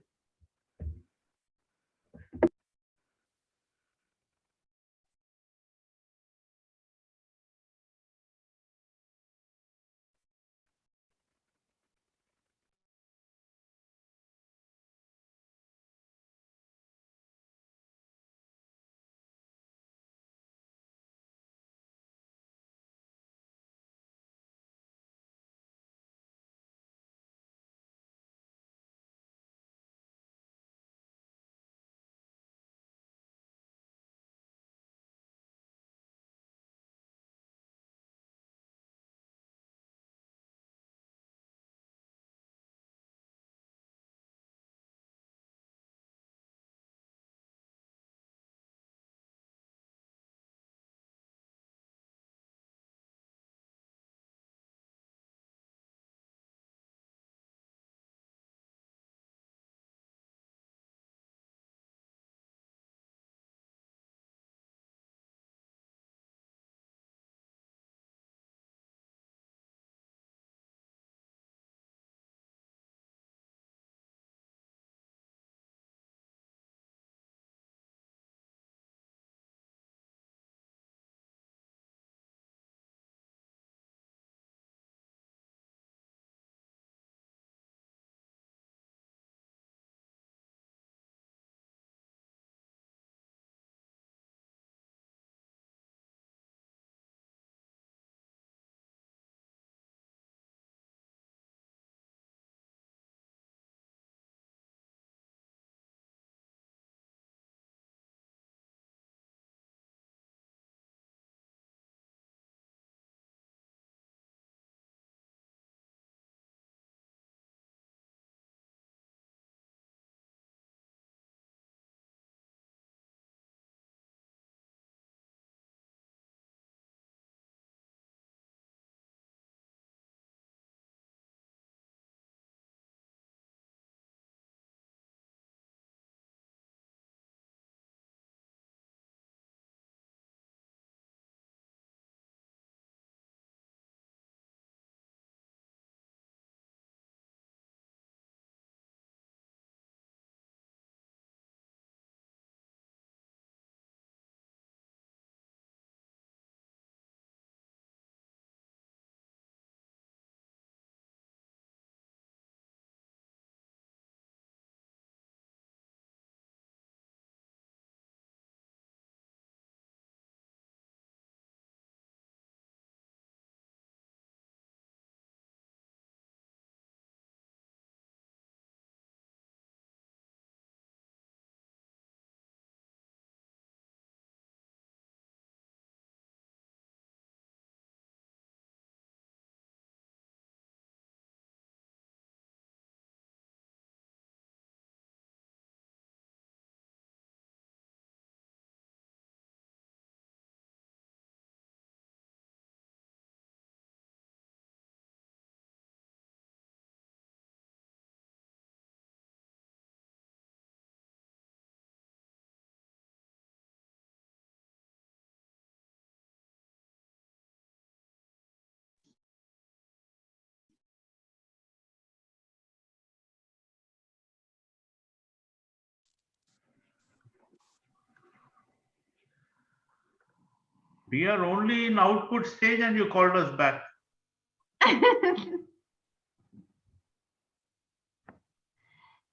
We are only in output stage and you called us back.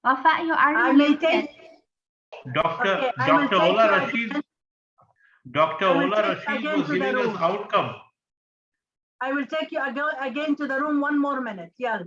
Wafa, you are I may muted. take. Dr. Okay, I will Dr. take Ola you Rashid, again. Dr. I will Ola take you Rashid again was to the giving us room. outcome. I will take you again to the room 1 more minute. Yeah.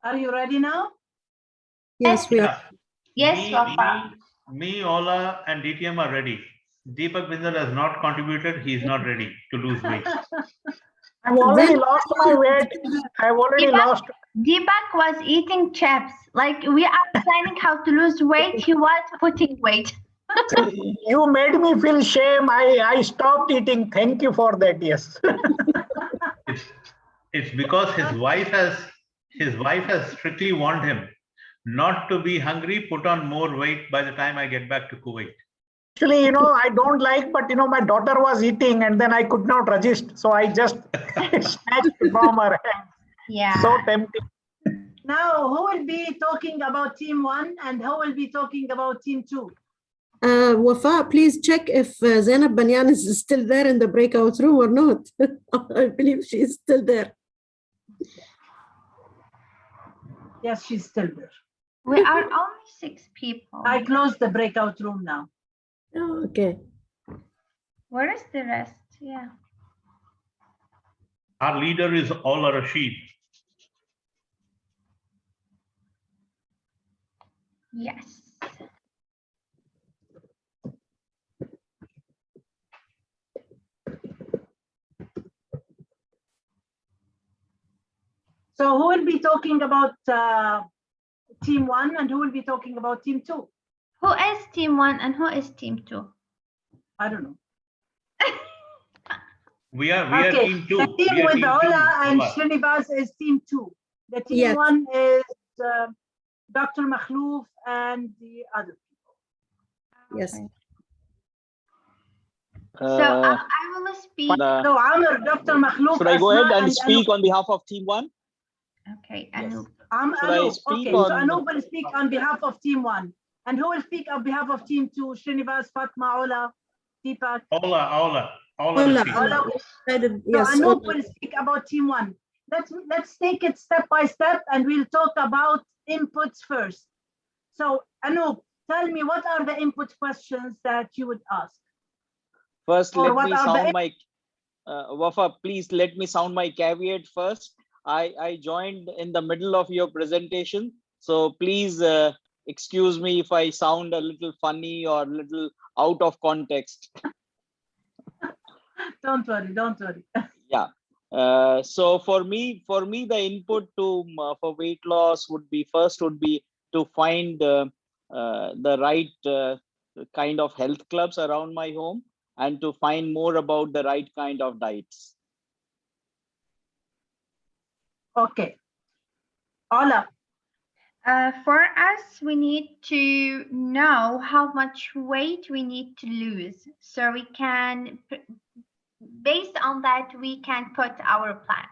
Are you ready now? Yes, we are. Yes, Wafa. Me, Ola, and DTM are ready. Deepak Bindal has not contributed. He is not ready to lose weight. I've already lost my weight. I've already lost. Deepak was eating chips. Like we are planning how to lose weight. He was putting weight. You made me feel shame. I stopped eating. Thank you for that. Yes. It's because his wife has strictly warned him not to be hungry, put on more weight by the time I get back to Kuwait. Actually, I don't like, but my daughter was eating and then I could not resist. So I just snatched from her hands. Yeah. So tempting. Now, who will be talking about team 1 and who will be talking about team 2? Wafa, please check if Zainab Banyan is still there in the breakout room or not. I believe she is still there. Yes, she's still there. We are only 6 people. I closed the breakout room now. Oh, okay. Where is the rest? Yeah. Our leader is Ola Rashid. Yes. So who will be talking about team 1 and who will be talking about team 2? Who is team 1 and who is team 2? I don't know. We are Okay, team 2. the team with Ola and Ola. Srinivas is team 2. The team Yes. 1 is Dr. Makhlouf and the other people. Yes. So I will speak. So Amr, Dr. Makhlouf. Should I go Asma, ahead and speak on behalf of team 1? Okay, Yes. Anoop. Should I Anoop. speak Okay, on- so Anoop will speak on behalf of team 1. And who will speak on behalf of team 2? Srinivas, Fatma, Ola, Deepak. Ola Ola, Rashid. Ola. yes. So Anoop Ola. will speak about team 1. Let's take it step by step and we'll talk about inputs first. So Anoop, tell me, what are the input questions that you would ask? First, Or let what me are sound the- my Wafa, please let me sound my caveat first. I joined in the middle of your presentation, so please excuse me if I sound a little funny or a little out of context. Don't worry. Yeah. So for me, the input to for weight loss would be to find the right kind of health clubs around my home and to find more about the right kind of diets. Okay. Ola. For us, we need to know how much weight we need to lose so we can, based on that, we can put our plan.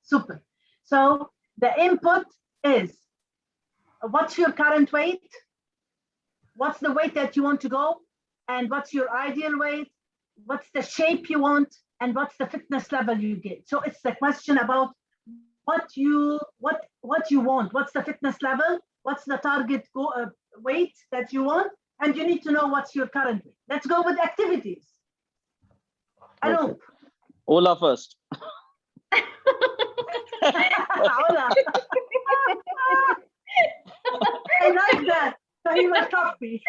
Super. So the input is, what's your current weight? What's the weight that you want to go? And what's your ideal weight? What's the shape you want? And what's the fitness level you get? So it's the question about what you want. What's the fitness level? What's the target weight that you want? And you need to know what's your current weight. Let's go with activities. Anoop. Ola first. Ola. I like that. So he must copy.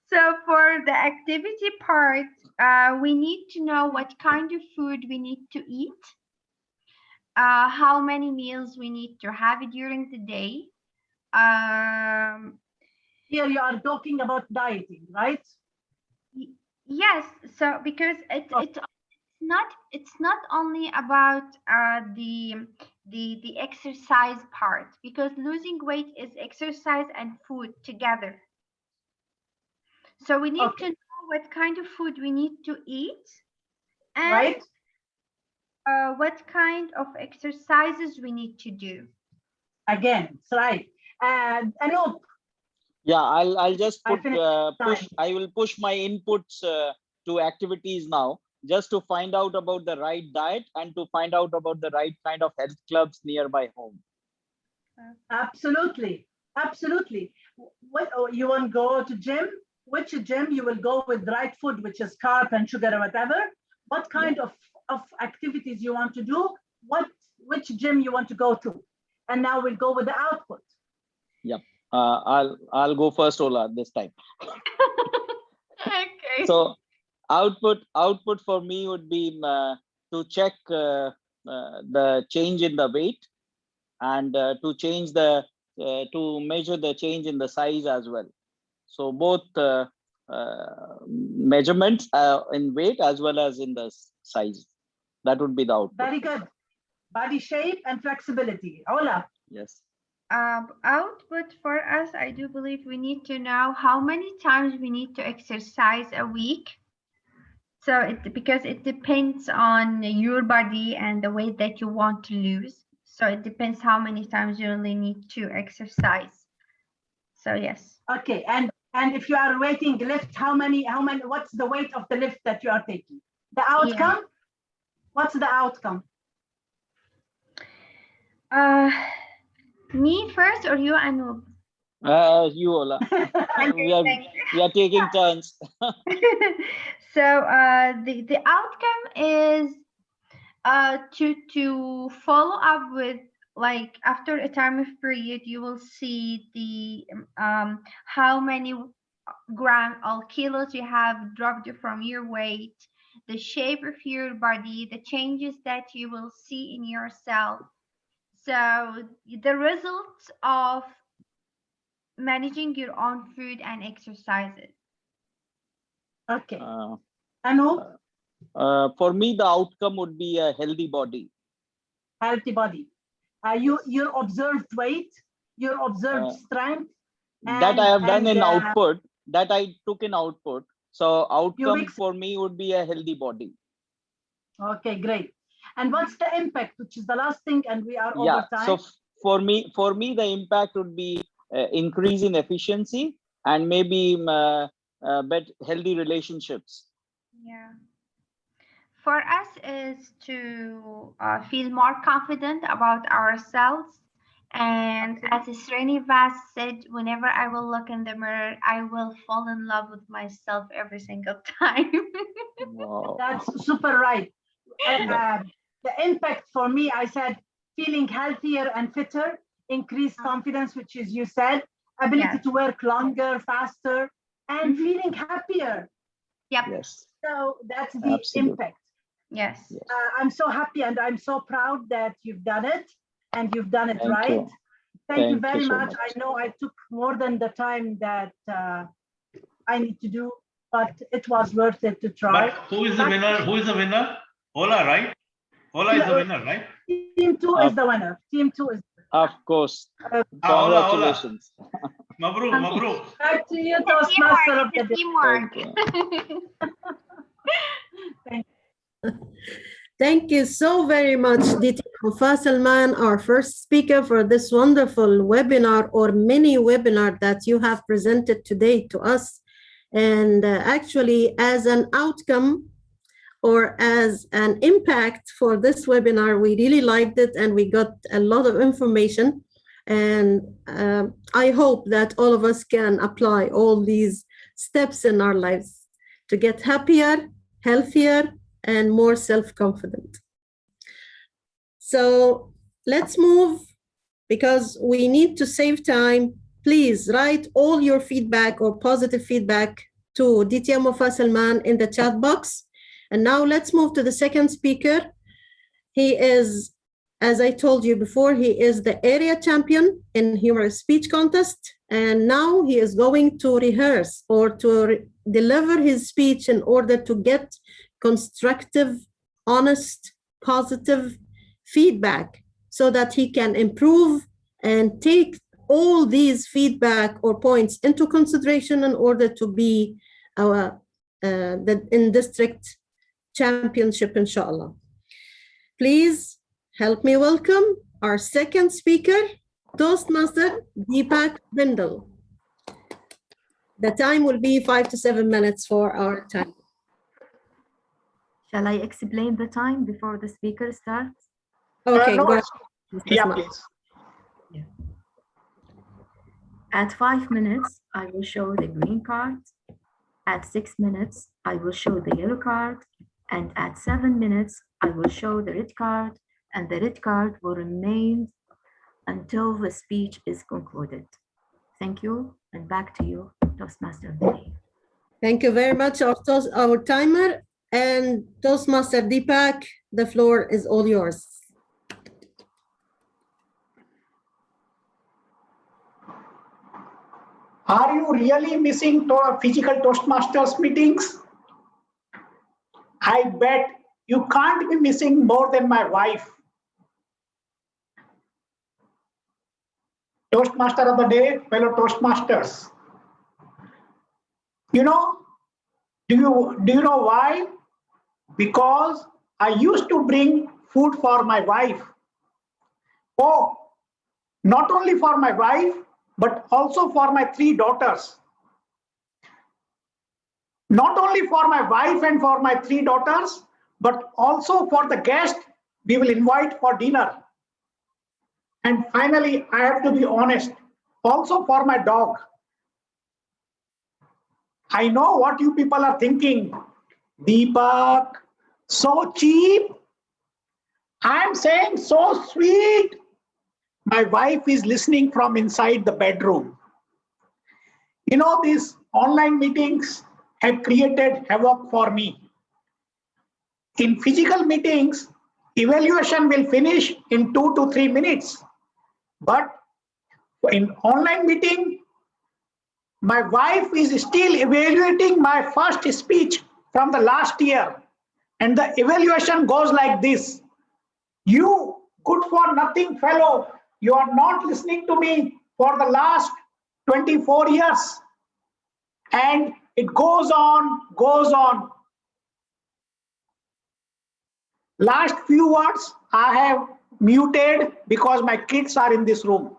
So for the activity part, we need to know what kind of food we need to eat, how many meals we need to have during the day. Here you are talking about dieting, right? Yes. So because it's not only about the exercise part, because losing weight is exercise and food together. So we need to know what kind of food we need to eat and what kind of exercises we need to do. Again, it's right. And Anoop. Yeah, I'll just put I will push my inputs to activities now, just to find out about the right diet and to find out about the right kind of health clubs nearby home. Absolutely. What you want to go to gym? Which gym you will go with right food, which is carb and sugar or whatever? What kind of of activities you want to do, which gym you want to go to. And now we'll go with the output. Yep. I'll go first, Ola, this time. Okay. So output for me would be to check the change in the weight, and to measure the change in the size as well. So both measurements in weight as well as in the size. That would be the output. Very good. Body shape and flexibility. Ola. Yes. Output for us, I do believe we need to know how many times we need to exercise a week. So because it depends on your body and the weight that you want to lose. So it depends how many times you really need to exercise. So yes. Okay, and if you are weighting lift, how many, what's the weight of the lift that you are taking? The outcome? Yeah. What's the outcome? Me first or you, Anoop? You, Ola. we are taking turns. So the outcome is to follow up with, like, after a time of period, you will see the how many grams or kilos you have dropped from your weight, the shape of your body, the changes that you will see in yourself. So the results of managing your own food and exercises. Okay. Anu? For me, the outcome would be a healthy body. Healthy body. Your observed weight, your observed strength. That I have done in output. That I took in output. So outcome for me would be a healthy body. Okay, great. And what's the impact, which is the last thing, and we are over time? So for me, the impact would be increase in efficiency and maybe healthy relationships. Yeah. For us is to feel more confident about ourselves. And as Srinivas said, whenever I will look in the mirror, I will fall in love with myself every single time. Wow. That's super right. The impact for me, I said, feeling healthier and fitter, increased confidence, which is, you said, ability to work longer, faster, and feeling happier. Yep. Yes. So that's the impact. Yes. I'm so happy and I'm so proud that you've done it, and you've done it right. You. Thank you very much. I know I took more than the time that I need to do, but it was worth it to try. But who is the winner? Who is the winner? Ola, right? Ola is the winner, right? Team 2 is the winner. Team 2 is. Of course. Congratulations. Mabruk, mabruk. Back to you, Toastmaster of the Teamwork. Thank you. Thank you so very much, Diti Mufa Salman, our first speaker for this wonderful webinar or mini webinar that you have presented today to us. And actually, as an outcome or as an impact for this webinar, we really liked it and we got a lot of information. And I hope that all of us can apply all these steps in our lives to get happier, healthier, and more self-confident. So let's move, because we need to save time. Please write all your feedback or positive feedback to Ditya Mufa Salman in the chat box. And now let's move to the second speaker. He is, as I told you before, he is the area champion in humorous speech contest. And now he is going to rehearse or to deliver his speech in order to get constructive, honest, positive feedback so that he can improve and take all these feedback or points into consideration in order to be in district championship, inshallah. Please help me welcome our second speaker, Toastmaster Deepak Bindal. The time will be 5 to 7 minutes for our time. Shall I explain the time before the speaker starts? Okay, no, go ahead. Yeah, please. Yeah. At 5 minutes, I will show the green card. At 6 minutes, I will show the yellow card. And at 7 minutes, I will show the red card, and the red card will remain until the speech is concluded. Thank you, and back to you, Toastmaster of the Day. Thank you very much, our timer. And Toastmaster Deepak, the floor is all yours. Are you really missing physical Toastmasters meetings? I bet you can't be missing more than my wife. Toastmaster of the Day, fellow Toastmasters. You know, do you know why? Because I used to bring food for my wife. Oh, not only for my wife, but also for my 3 daughters. Not only for my wife and for my 3 daughters, but also for the guest we will invite for dinner. And finally, I have to be honest, also for my dog. I know what you people are thinking. Deepak, so cheap. I'm saying so sweet. My wife is listening from inside the bedroom. You know, these online meetings have created havoc for me. In physical meetings, evaluation will finish in 2 to 3 minutes. But in online meeting, my wife is still evaluating my first speech from the last year. And the evaluation goes like this. You good for nothing fellow, you are not listening to me for the last 24 years. And it goes on, goes on. Last few words I have muted because my kids are in this room.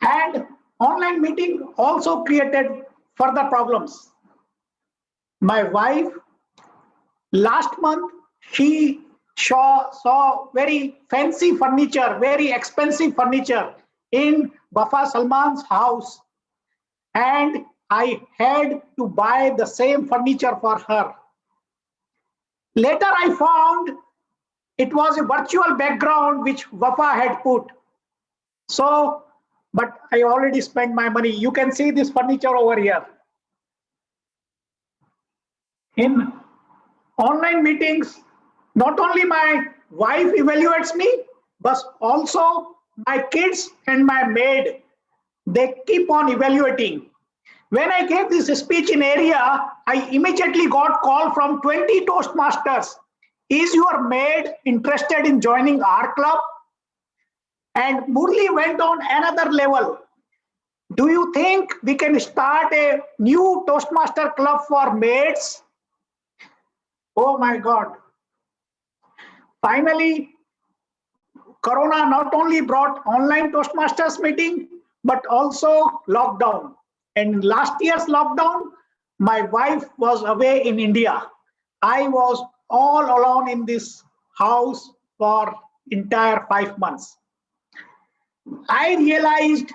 And online meeting also created further problems. My wife, last month, she saw very fancy furniture, very expensive furniture in Wafa Salman's house. And I had to buy the same furniture for her. Later I found it was a virtual background which Wafa had put. So, but I already spent my money. You can see this furniture over here. In online meetings, not only my wife evaluates me, but also my kids and my maid, they keep on evaluating. When I gave this speech in area, I immediately got call from 20 Toastmasters. Is your maid interested in joining our club? And Murli went on another level. Do you think we can start a new Toastmaster club for maids? Oh my God. Finally, Corona not only brought online Toastmasters meeting, but also lockdown. And last year's lockdown, my wife was away in India. I was all alone in this house for entire 5 months. I realized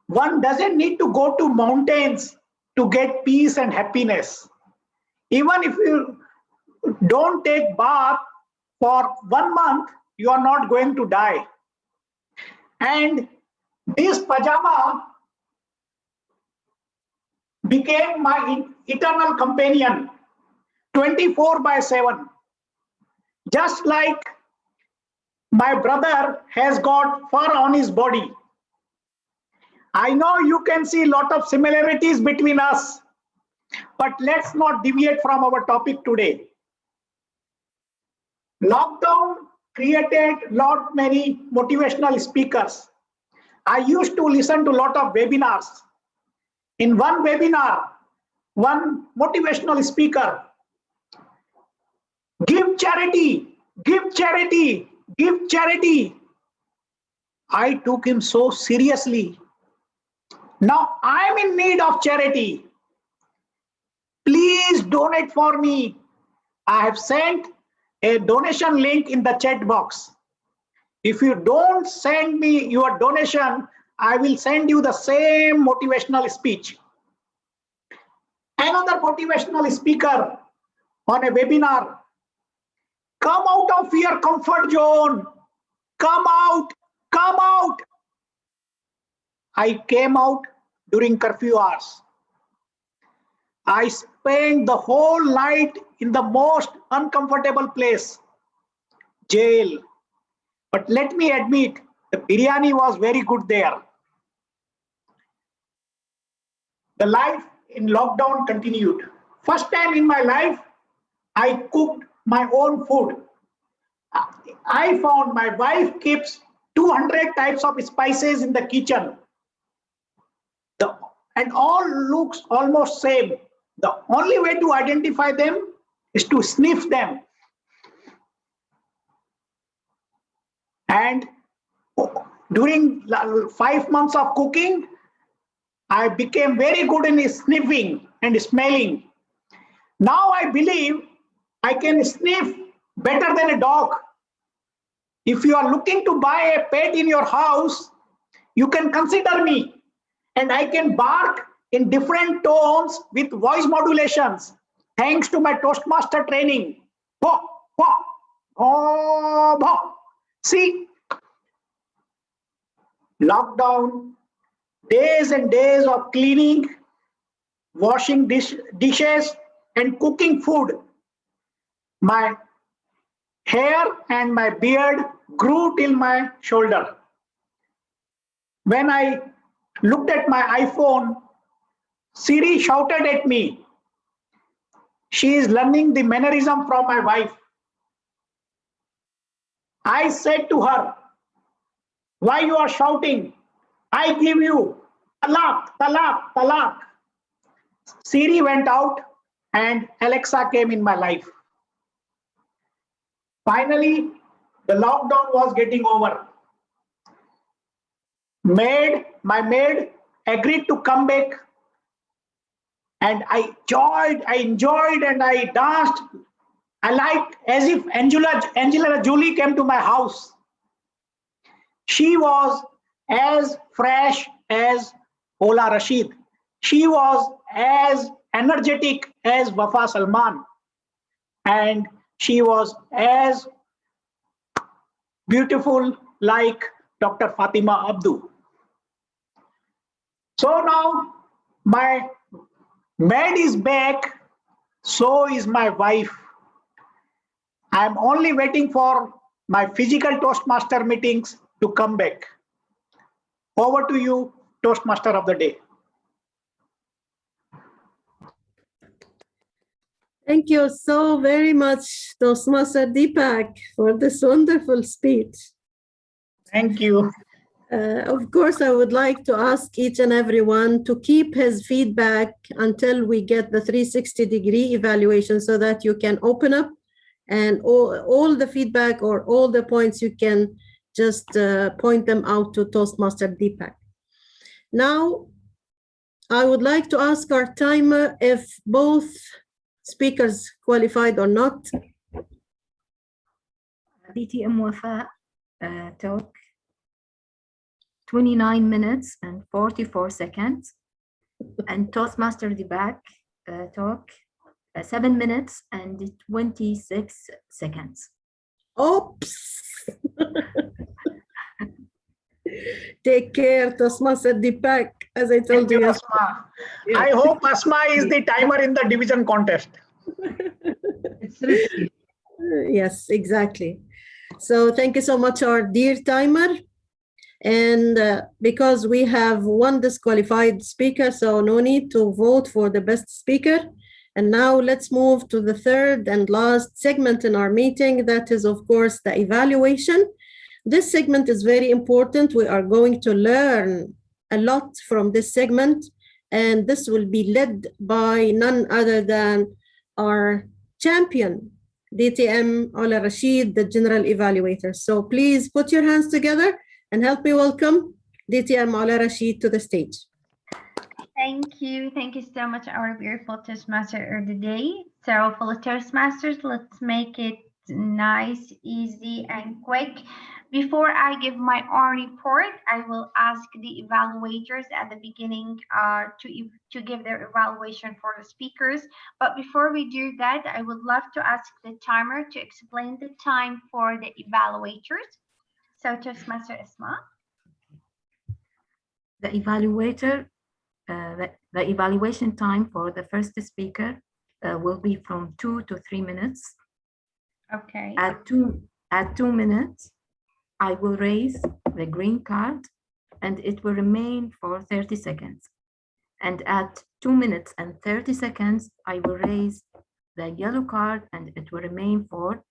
one doesn't need to go to mountains to get peace and happiness. Even if you don't take bath for 1 month, you are not going to die. And this pajama became my eternal companion, 24/7. Just like my brother has got fur on his body. I know you can see a lot of similarities between us, but let's not deviate from our topic today. Lockdown created many motivational speakers. I used to listen to a lot of webinars. In one webinar, one motivational speaker, give charity, give charity, give charity. I took him so seriously. Now I'm in need of charity. Please donate for me. I have sent a donation link in the chat box. If you don't send me your donation, I will send you the same motivational speech. Another motivational speaker on a webinar. Come out of your comfort zone. Come out. Come out. I came out during curfew hours. I spent the whole night in the most uncomfortable place, jail. But let me admit, the biryani was very good there. The life in lockdown continued. First time in my life, I cooked my own food. I found my wife keeps 200 types of spices in the kitchen. And all looks almost same. The only way to identify them is to sniff them. And during 5 months of cooking, I became very good in sniffing and smelling. Now I believe I can sniff better than a dog. If you are looking to buy a pet in your house, you can consider me. And I can bark in different tones with voice modulations, thanks to my Toastmaster training. See, lockdown, days and days of cleaning, washing dishes, and cooking food. My hair and my beard grew till my shoulder. When I looked at my iPhone, Siri shouted at me. She is learning the mannerism from my wife. I said to her, why you are shouting? I give you talaq, talaq, talaq. Siri went out and Alexa came in my life. Finally, the lockdown was getting over. My maid agreed to come back, and I enjoyed and I danced. I liked as if Angela Jolie came to my house. She was as fresh as Ola Rashid. She was as energetic as Wafa Salman. And she was as beautiful like Dr. Fatima Abdu. So now my maid is back, so is my wife. I'm only waiting for my physical Toastmaster meetings to come back. Over to you, Toastmaster of the day. Thank you so very much, Toastmaster Deepak, for this wonderful speech. Thank you. Of course, I would like to ask each and everyone to keep his feedback until we get the 360-degree evaluation so that you can open up and all the feedback or all the points you can just point them out to Toastmaster Deepak. Now, I would like to ask our timer if both speakers qualified or not. DTM Wafa talk 29 minutes and 44 seconds, and Toastmaster Deepak talk 7 minutes and 26 seconds. Oops. Take care, Toastmaster Deepak, as I told you. Asma. Yeah. I hope Asma is the timer in the division contest. It's risky. Yes, exactly. So thank you so much, our dear timer. And because we have one disqualified speaker, so no need to vote for the best speaker. And now let's move to the third and last segment in our meeting. That is, of course, the evaluation. This segment is very important. We are going to learn a lot from this segment, and this will be led by none other than our champion, DTM Ola Rashid, the general evaluator. So please put your hands together and help me welcome DTM Ola Rashid to the stage. Thank you. Thank you so much, our beautiful Toastmaster of the day. So for the Toastmasters, let's make it nice, easy, and quick, Before I give my own report, I will ask the evaluators at the beginning to give their evaluation for the speakers. But before we do that, I would love to ask the timer to explain the time for the evaluators. So Toastmaster Isma. The evaluation time for the first speaker will be from 2 to 3 minutes. Okay. At 2 minutes, I will raise the green card and it will remain for 30 seconds. And at 2 minutes and 30 seconds, I will raise the yellow card and it will remain for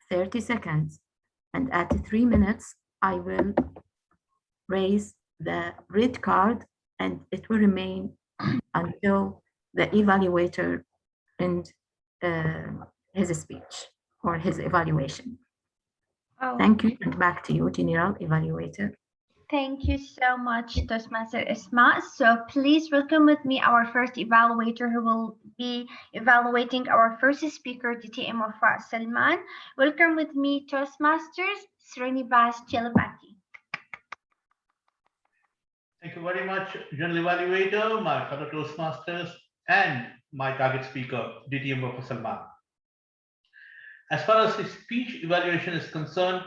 30 seconds. And at 3 minutes, I will raise the red card and it will remain until the evaluator ends his speech or his evaluation. Oh. Thank you, and back to you, General Evaluator. Thank you so much, Toastmaster Isma. So please welcome with me our first evaluator who will be evaluating our first speaker, DTM Wafa Salman. Welcome with me, Toastmasters, Srinivas Chelapati. Thank you very much, General Evaluator, my fellow Toastmasters, and my target speaker, DTM Wafa Salman. As far as the speech evaluation is concerned,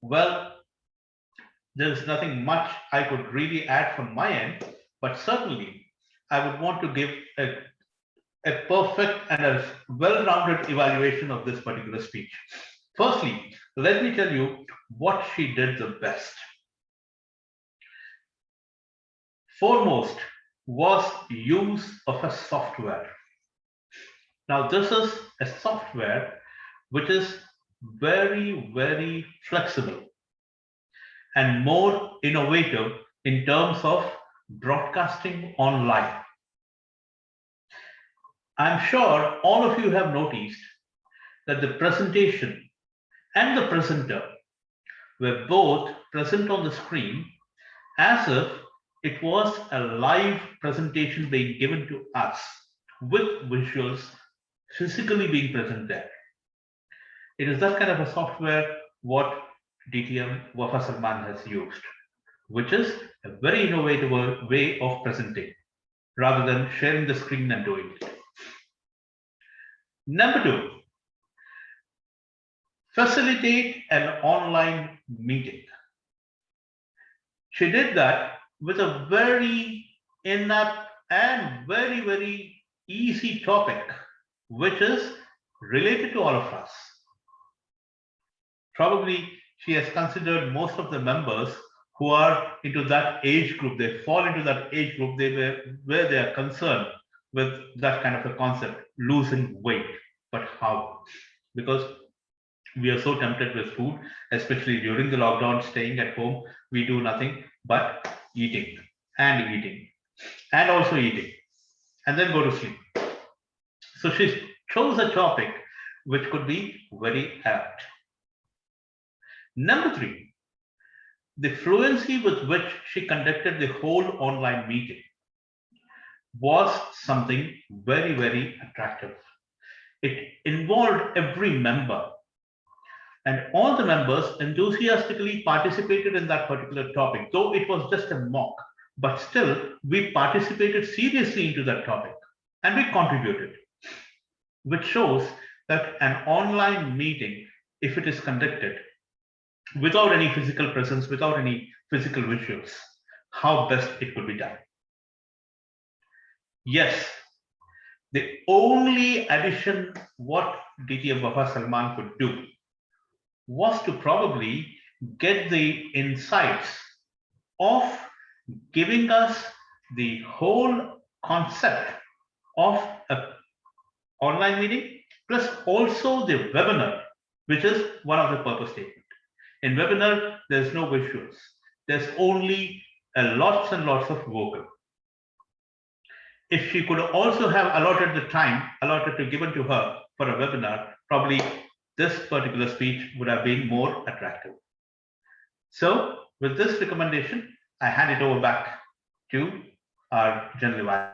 well, there is nothing much I could really add from my end, but certainly I would want to give a perfect and a well-rounded evaluation of this particular speech. Firstly, let me tell you what she did the best. Foremost was use of a software. Now, this is a software which is very, very flexible and more innovative in terms of broadcasting online. I'm sure all of you have noticed that the presentation and the presenter were both present on the screen as if it was a live presentation being given to us with visuals physically being present there. It is that kind of a software what DTM Wafa Salman has used, which is a very innovative way of presenting rather than sharing the screen and doing it. Number 2, facilitate an online meeting. She did that with a very inept and very, very easy topic, which is related to all of us. Probably she has considered most of the members who are into that age group. They fall into that age group where they are concerned with that kind of a concept, losing weight. But how? Because we are so tempted with food, especially during the lockdown, staying at home, we do nothing but eating and eating and also eating and then go to sleep. So she chose a topic which could be very apt. Number 3, the fluency with which she conducted the whole online meeting was something very, very attractive. It involved every member, and all the members enthusiastically participated in that particular topic, though it was just a mock, but still we participated seriously into that topic and we contributed, which shows that an online meeting, if it is conducted without any physical presence, without any physical visuals, how best it could be done. Yes, the only addition what DTM Wafa Salman could do was to probably get the insights of giving us the whole concept of an online meeting, plus also the webinar, which is one of the purpose statement. In webinar, there's no visuals. There's only lots and lots of vocal. If she could also have allotted the time allotted to given to her for a webinar, probably this particular speech would have been more attractive. So with this recommendation, I hand it over back to our General Evaluator.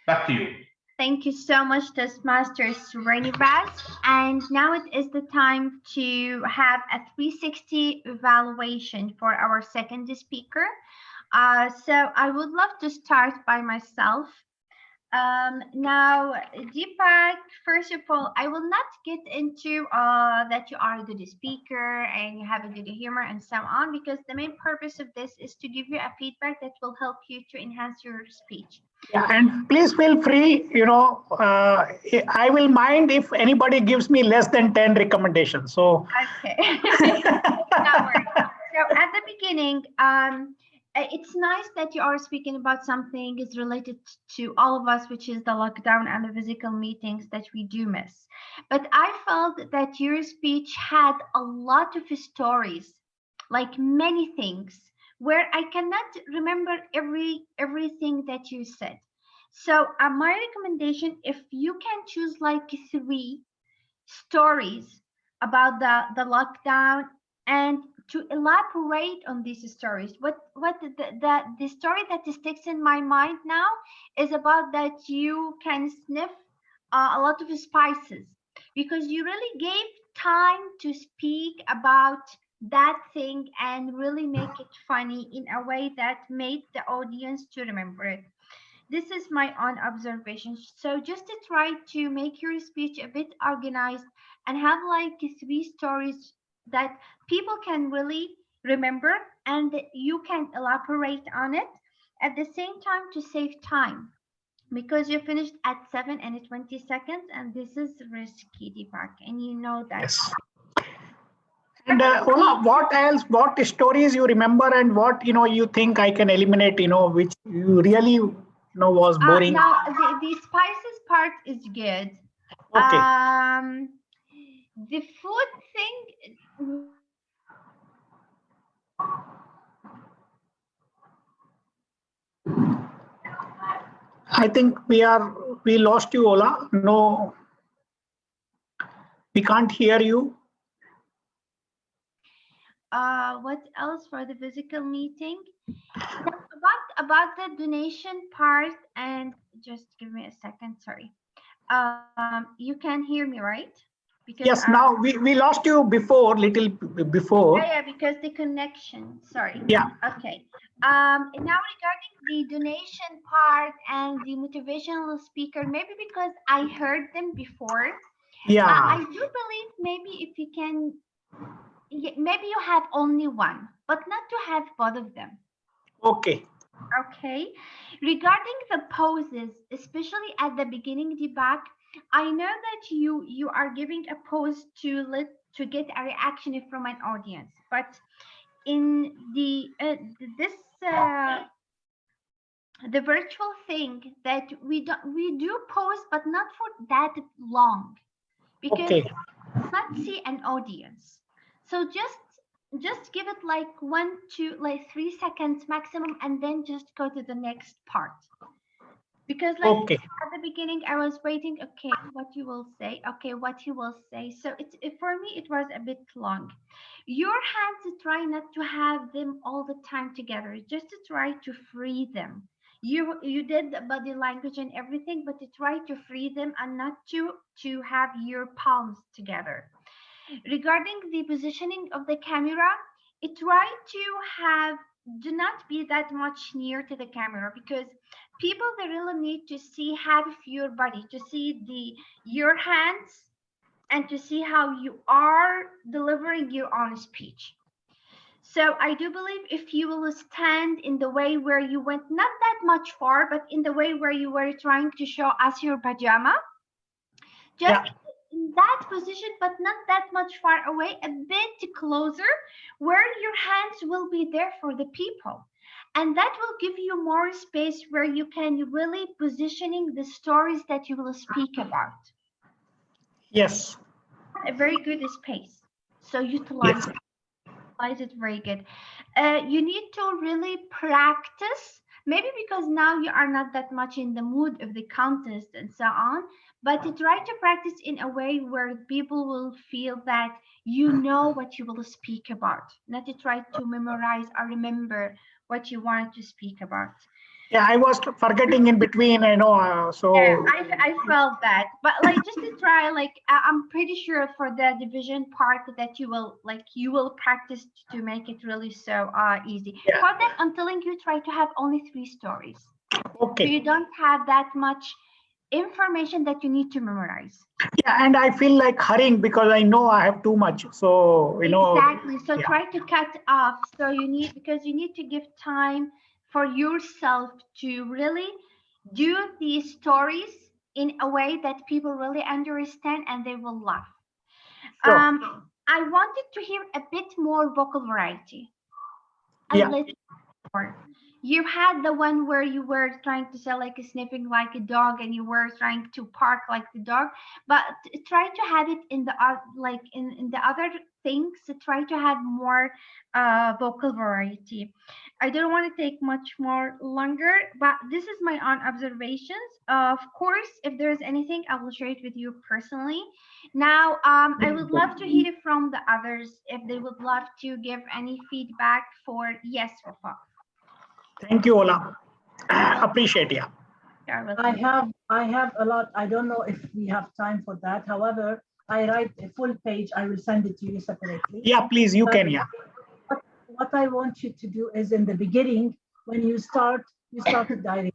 Back to you. Thank you so much, Toastmaster Srinivas. And now it is the time to have a 360 evaluation for our second speaker. So I would love to start by myself. Now, Deepak, first of all, I will not get into that you are a good speaker and you have a good humor and so on, because the main purpose of this is to give you a feedback that will help you to enhance your speech. Yeah, and please feel free, I will mind if anybody gives me less than 10 recommendations. So, okay. No worries. So at the beginning, it's nice that you are speaking about something is related to all of us, which is the lockdown and the physical meetings that we do miss. But I felt that your speech had a lot of stories, like many things, where I cannot remember everything that you said. So my recommendation, if you can choose like 3 stories about the lockdown and to elaborate on these stories. What the story that sticks in my mind now is about that you can sniff a lot of spices, because you really gave time to speak about that thing and really make it funny in a way that made the audience to remember it. This is my own observation. So just to try to make your speech a bit organized and have like 3 stories that people can really remember and you can elaborate on it at the same time to save time, because you finished at 7 and 20 seconds and this is risky, Deepak, and you know that. yes. And Ola, what stories you remember and what, you think I can eliminate, which you really, was boring? Now, the spices part is good. Okay. The food thing. I think we lost you, Ola. No, we can't hear you. What else for the physical meeting? About the donation part, and just give me a second, sorry. You can hear me, right? Because yes, now we lost you before, little before. Yeah, because the connection, sorry. Yeah. Okay. Now regarding the donation part and the motivational speaker, maybe because I heard them before. Yeah. I do believe maybe if you can, maybe you have only one, but not to have both of them. Okay. Okay. Regarding the poses, especially at the beginning, Deepak, I know that you are giving a pose to get a reaction from an audience, but in the virtual thing that we do pose, but not for that long, because we not see an audience. So just give it like 1 to 3 seconds maximum, and then just go to the next part. Because at the beginning I was waiting, okay, what you will say, okay, what you will say. So for me it was a bit long. Your hands, try not to have them all the time together, just to try to free them. You did the body language and everything, but to try to free them and not to have your palms together. Regarding the positioning of the camera, try to do not be that much near to the camera, because people, they really need to see half of your body, to see your hands and to see how you are delivering your own speech. So I do believe if you will stand in the way where you went not that much far, but in the way where you were trying to show us your pajama, just in that position, but not that much far away, a bit closer, where your hands will be there for the people. And that will give you more space where you can really positioning the stories that you will speak about. Yes. A very good space. So utilize it. Utilize it very good. You need to really practice, maybe because now you are not that much in the mood of the contest and so on, but to try to practice in a way where people will feel that you know what you will speak about, not to try to memorize or remember what you wanted to speak about. Yeah, I was forgetting in between, so. Yeah, I felt that. But like just to try, like I'm pretty sure for the division part that you will practice to make it really so easy. Yeah. For that, I'm telling you, try to have only 3 stories. Okay. So you don't have that much information that you need to memorize. Yeah, and I feel like hurrying because I know I have too much. So, Exactly. So yeah. try to cut off. So because you need to give time for yourself to really do these stories in a way that people really understand and they will laugh. Sure. I wanted to hear a bit more vocal variety. A Yeah. little more. You had the one where you were trying to say like sniffing like a dog and you were trying to bark like the dog, but try to have it in the like in the other things. Try to have more vocal variety. I don't want to take much more longer, but this is my own observations. Of course, if there's anything, I will share it with you personally. Now, I would love to hear from the others if they would love to give any feedback for yes or no. Thank you, Ola. Appreciate it. I have a lot. I don't know if we have time for that. However, I write a full page. I will send it to you separately. Yeah, please, you can, yeah. What I want you to do is in the beginning, when you start a diary.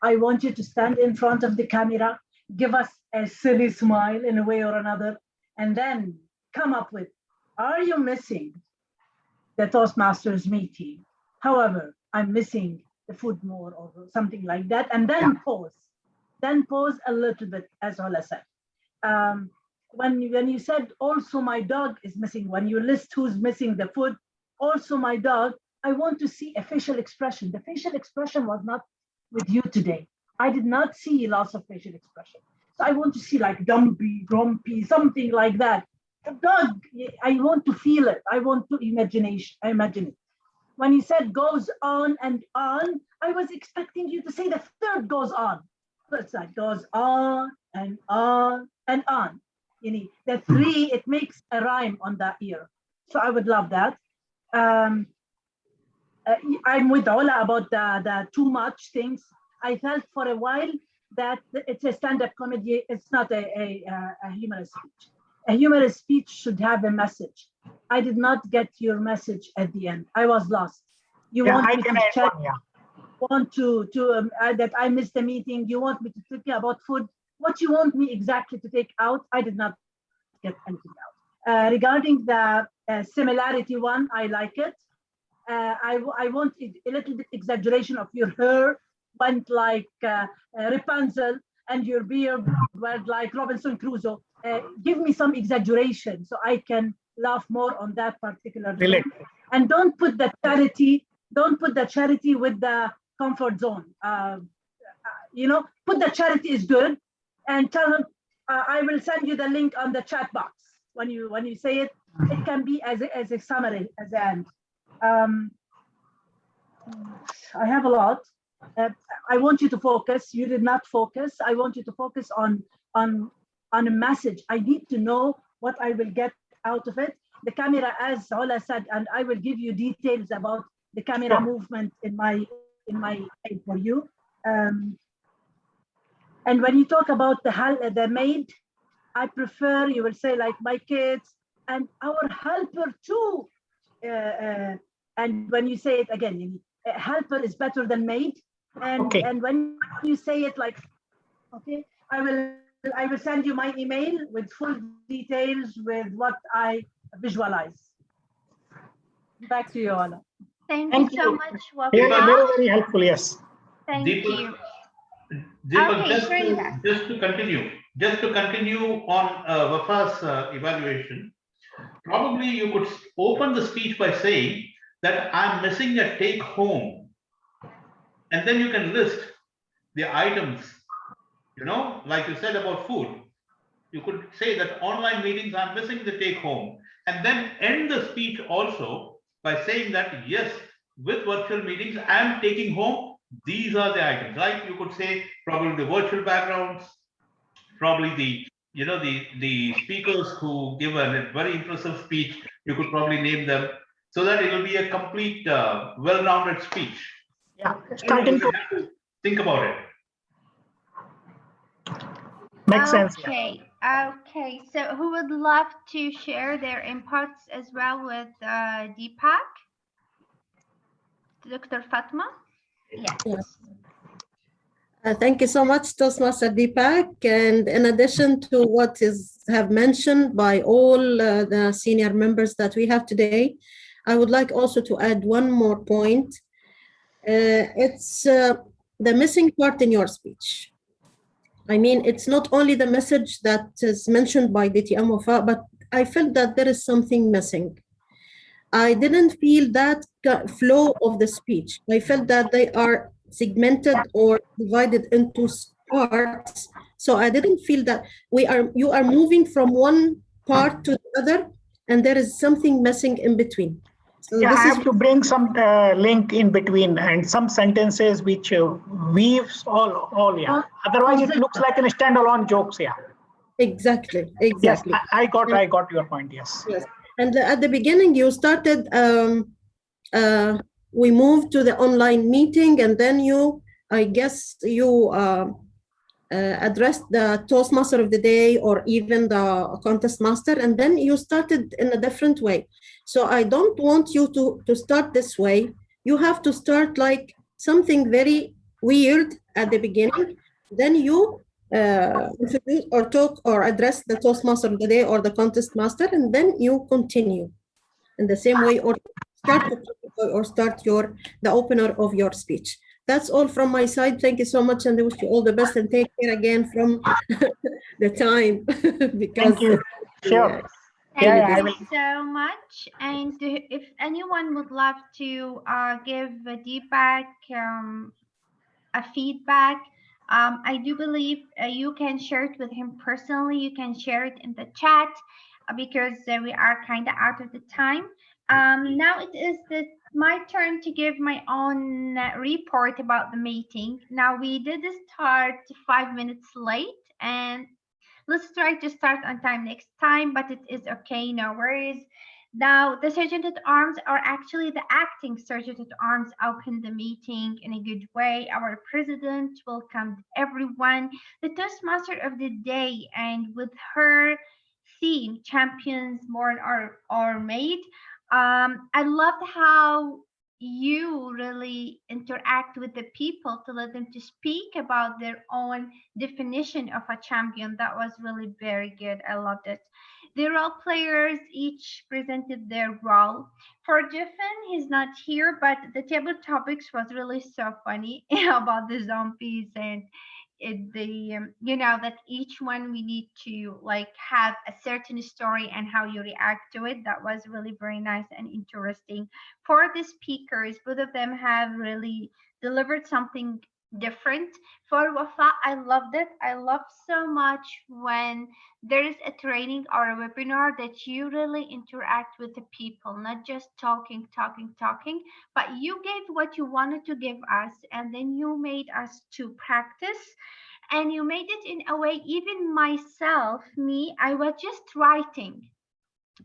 I want you to stand in front of the camera, give us a silly smile in a way or another, and then come up with, are you missing the Toastmasters meeting? However, I'm missing the food more or something like that, and then pause. Then pause a little bit, as Ola said. When you said also my dog is missing, when you list who's missing the food, also my dog, I want to see a facial expression. The facial expression was not with you today. I did not see lots of facial expression. So I want to see like dumpy, grumpy, something like that. The dog, I want to feel it. I want to imagine it. When you said goes on and on, I was expecting you to say the third goes on. So it's like goes on and on and on. The 3, it makes a rhyme on that ear. So I would love that. I'm with Ola about the too much things. I felt for a while that it's a stand-up comedy. It's not a humorous speech. A humorous speech should have a message. I did not get your message at the end. I was lost. You want me to chat? That I missed the meeting. You want me to talk about food? What you want me exactly to take out? I did not get anything out. Regarding the similarity one, I like it. I want a little bit exaggeration of your hair went like Rapunzel and your beard went like Robinson Crusoe. Give me some exaggeration so I can laugh more on that particular thing. And don't put the charity with the comfort zone. Put the charity is good and tell them, I will send you the link on the chat box. When you say it, it can be as a summary, as the end. I have a lot. I want you to focus. You did not focus. I want you to focus on a message. I need to know what I will get out of it. The camera, as Ola said, and I will give you details about the camera movement in my aid for you. And when you talk about the maid, I prefer you will say like my kids and our helper too. And when you say it again, helper is better than maid. And when you say it like, okay, I will send you my email with full details with what I visualize. Back to you, Ola. Thank you so much, Wafaa. Yeah, very, very helpful, yes. Thank you. Deepak, just to continue on Wafaa's evaluation, probably you could open the speech by saying that I'm missing a take home. And then you can list the items, like you said about food. You could say that online meetings, I'm missing the take home. And then end the speech also by saying that, yes, with virtual meetings, I'm taking home, these are the items. Like you could say probably the virtual backgrounds, probably the speakers who give a very impressive speech, you could probably name them so that it will be a complete, well-rounded speech. Yeah, starting to think about it. Makes sense. Okay. Okay. So who would love to share their inputs as well with Deepak? Dr. Fatma? Yes. Thank you so much, Toastmaster Deepak. And in addition to what is have mentioned by all the senior members that we have today, I would like also to add one more point. It's the missing part in your speech. I mean, it's not only the message that is mentioned by DTM Wafa, but I felt that there is something missing. I didn't feel that flow of the speech. I felt that they are segmented or divided into parts. So I didn't feel that you are moving from one part to the other, and there is something missing in between. So yeah, this I have to bring some link in between and some sentences which weaves all. Yeah. Otherwise, it looks like a standalone jokes. Yeah. Exactly. Yes, I got your point. Yes. Yes. And at the beginning, you started. We moved to the online meeting, and then I guess you addressed the Toastmaster of the day or even the contest master, and then you started in a different way. So I don't want you to start this way. You have to start like something very weird at the beginning. Then you introduce or talk or address the Toastmaster of the day or the contest master, and then you continue in the same way or start the opener of your speech. That's all from my side. Thank you so much, and I wish you all the best, and take care again from the time. Because thank you. Sure. Thank you so much. And if anyone would love to give Deepak a feedback, I do believe you can share it with him personally. You can share it in the chat because we are kind of out of the time. Now it is my turn to give my own report about the meeting. Now we did start 5 minutes late, and let's try to start on time next time, but it is okay, no worries. Now, the Sergeant at Arms are actually the acting Sergeant at Arms opened the meeting in a good way. Our president welcomed everyone. The Toastmaster of the day, and with her theme, Champions Born or Made, I loved how you really interact with the people to let them to speak about their own definition of a champion. That was really very good. I loved it. The role players each presented their role. For Jiffin, he's not here, but the table topics was really so funny about the zombies and that each one we need to like have a certain story and how you react to it. That was really very nice and interesting. For the speakers, both of them have really delivered something different. For Wafa, I loved it. I love so much when there is a training or a webinar that you really interact with the people, not just talking, but you gave what you wanted to give us, and then you made us to practice, and you made it in a way, even myself, I was just writing.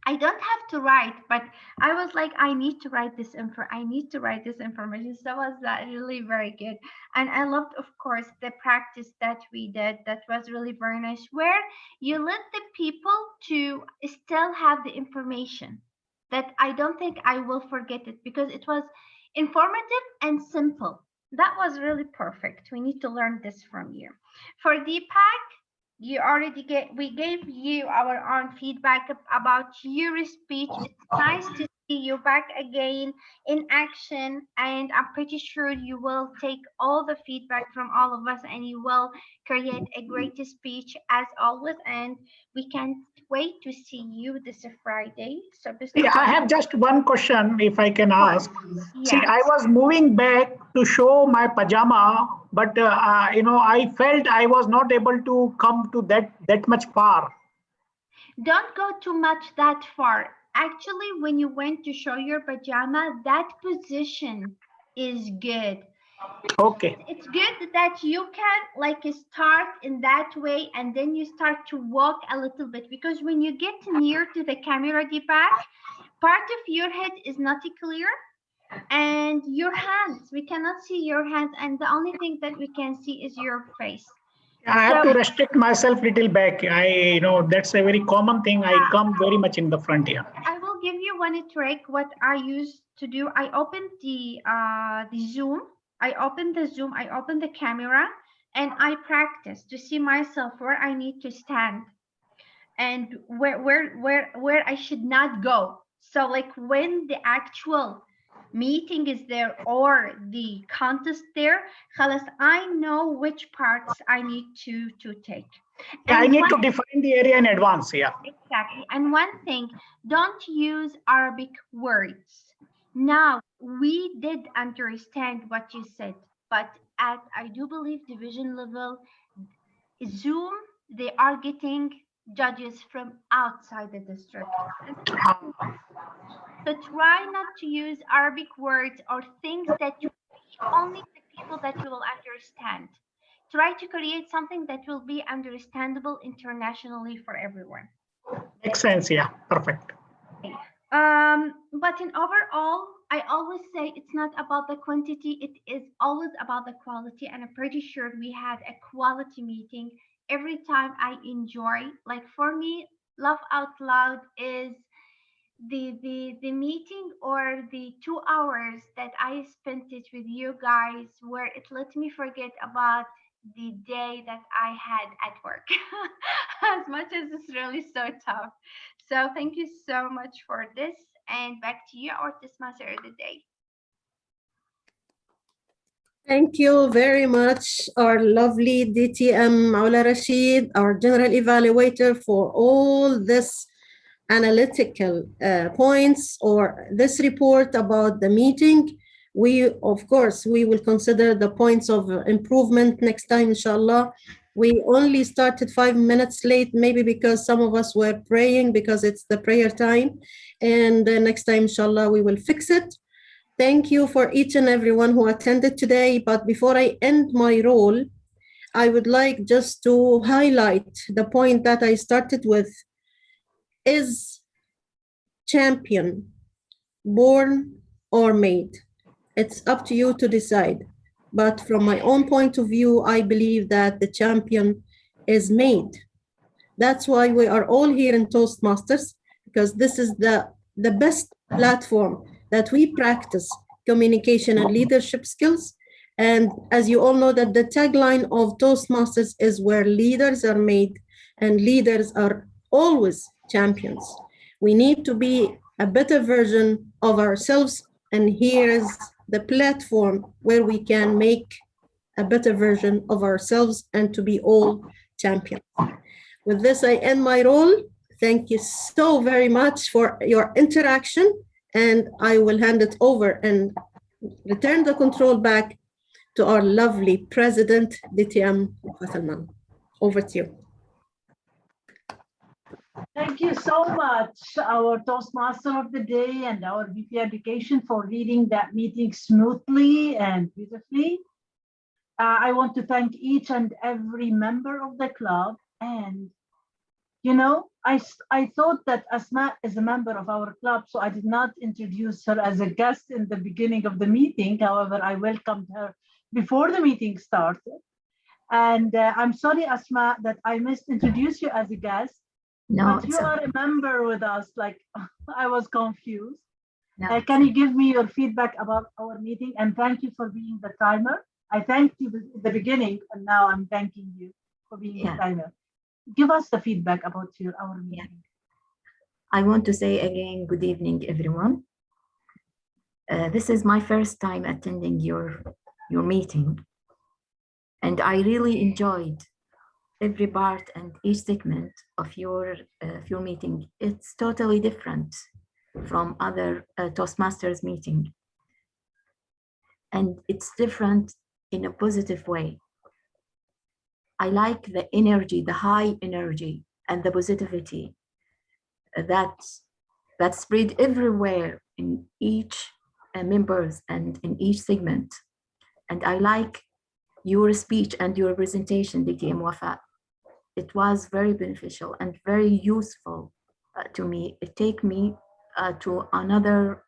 I don't have to write, but I was like, I need to write this information. So was that really very good. And I loved, of course, the practice that we did. That was really very nice, where you let the people to still have the information that I don't think I will forget it, because it was informative and simple. That was really perfect. We need to learn this from you. For Deepak, we gave you our own feedback about your speech. It's nice to see you back again in action, and I'm pretty sure you will take all the feedback from all of us and you will create a great speech as always, and we can't wait to see you this Friday. So I have just one question, if I can ask. Yes. See, I was moving back to show my pajama, but I felt I was not able to come to that much far. Don't go too much that far. Actually, when you went to show your pajama, that position is good. Okay. It's good that you can like start in that way, and then you start to walk a little bit, because when you get near to the camera, Deepak, part of your head is not clear, And your hands, we cannot see your hands, and the only thing that we can see is your face. I have to restrict myself little back. That's a very common thing. I come very much in the front here. I will give you one trick. What I used to do, I opened the Zoom. I opened the Zoom. I opened the camera, and I practice to see myself where I need to stand, and where I should not go. So like when the actual meeting is there or the contest there, خلاص, I know which parts I need to take. Yeah, I need to define the area in advance. Yeah. Exactly. And one thing, don't use Arabic words. Now, we did understand what you said, but at, I do believe, division level, Zoom, they are getting judges from outside the district. So try not to use Arabic words or things that you only the people that you will understand. Try to create something that will be understandable internationally for everyone. Makes sense. Yeah, perfect. But in overall, I always say it's not about the quantity, it is always about the quality. And I'm pretty sure we had a quality meeting. Every time I enjoy, like for me, Laugh Out Loud is the meeting or the 2 hours that I spent it with you guys, where it let me forget about the day that I had at work. As much as it's really so tough. So thank you so much for this, and back to you, our Toastmaster of the day. Thank you very much, our lovely DTM Maula Rashid, our general evaluator, for all this analytical points or this report about the meeting. We, of course, we will consider the points of improvement next time, inshallah. We only started 5 minutes late, maybe because some of us were praying because it's the prayer time. And next time, inshallah, we will fix it. Thank you for each and everyone who attended today. But before I end my role, I would like just to highlight the point that I started with. Is champion born or made? It's up to you to decide. But from my own point of view, I believe that the champion is made. That's why we are all here in Toastmasters, because this is the best platform that we practice communication and leadership skills. And as you all know, that the tagline of Toastmasters is where leaders are made, and leaders are always champions. We need to be a better version of ourselves, and here's the platform where we can make a better version of ourselves and to be all champions. With this, I end my role. Thank you so very much for your interaction, and I will hand it over and return the control back to our lovely President, DTM Fatalman. Over to you. Thank you so much, our Toastmaster of the day and our VP Education, for leading that meeting smoothly and beautifully. I want to thank each and every member of the club. And, you know, I thought that Asma is a member of our club, so I did not introduce her as a guest in the beginning of the meeting. However, I welcomed her before the meeting started. And I'm sorry, Asma, that I misintroduced you as a guest. No, but you are a member with us. Like, I was confused. No. Can you give me your feedback about our meeting? And thank you for being the timer. I thanked you at the beginning, and now I'm thanking you for being the timer. Give us the feedback about our meeting. I want to say again, good evening, everyone. This is my first time attending your meeting, and I really enjoyed every part and each segment of your meeting. It's totally different from other Toastmasters meeting. And it's different in a positive way. I like the energy, the high energy and the positivity that spread everywhere in each members and in each segment. And I like your speech and your presentation, DTM Wafa. It was very beneficial and very useful to me. It take me to another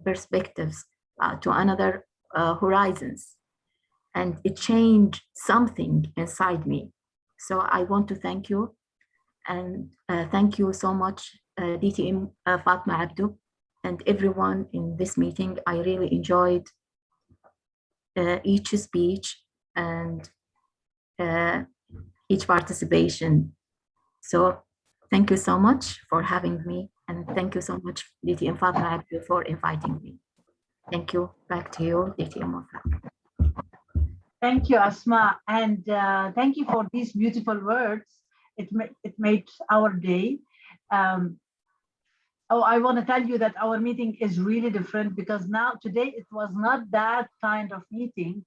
perspectives, to another horizons. And it changed something inside me. So I want to thank you. And thank you so much, DTM Fatma Abdu, and everyone in this meeting. I really enjoyed each speech and each participation. So thank you so much for having me. And thank you so much, DTM Fatma Abdu, for inviting me. Thank you. Back to you, DTM Fatma. Thank you, Asma. And thank you for these beautiful words. It made our day. Oh, I want to tell you that our meeting is really different because now today it was not that kind of meeting.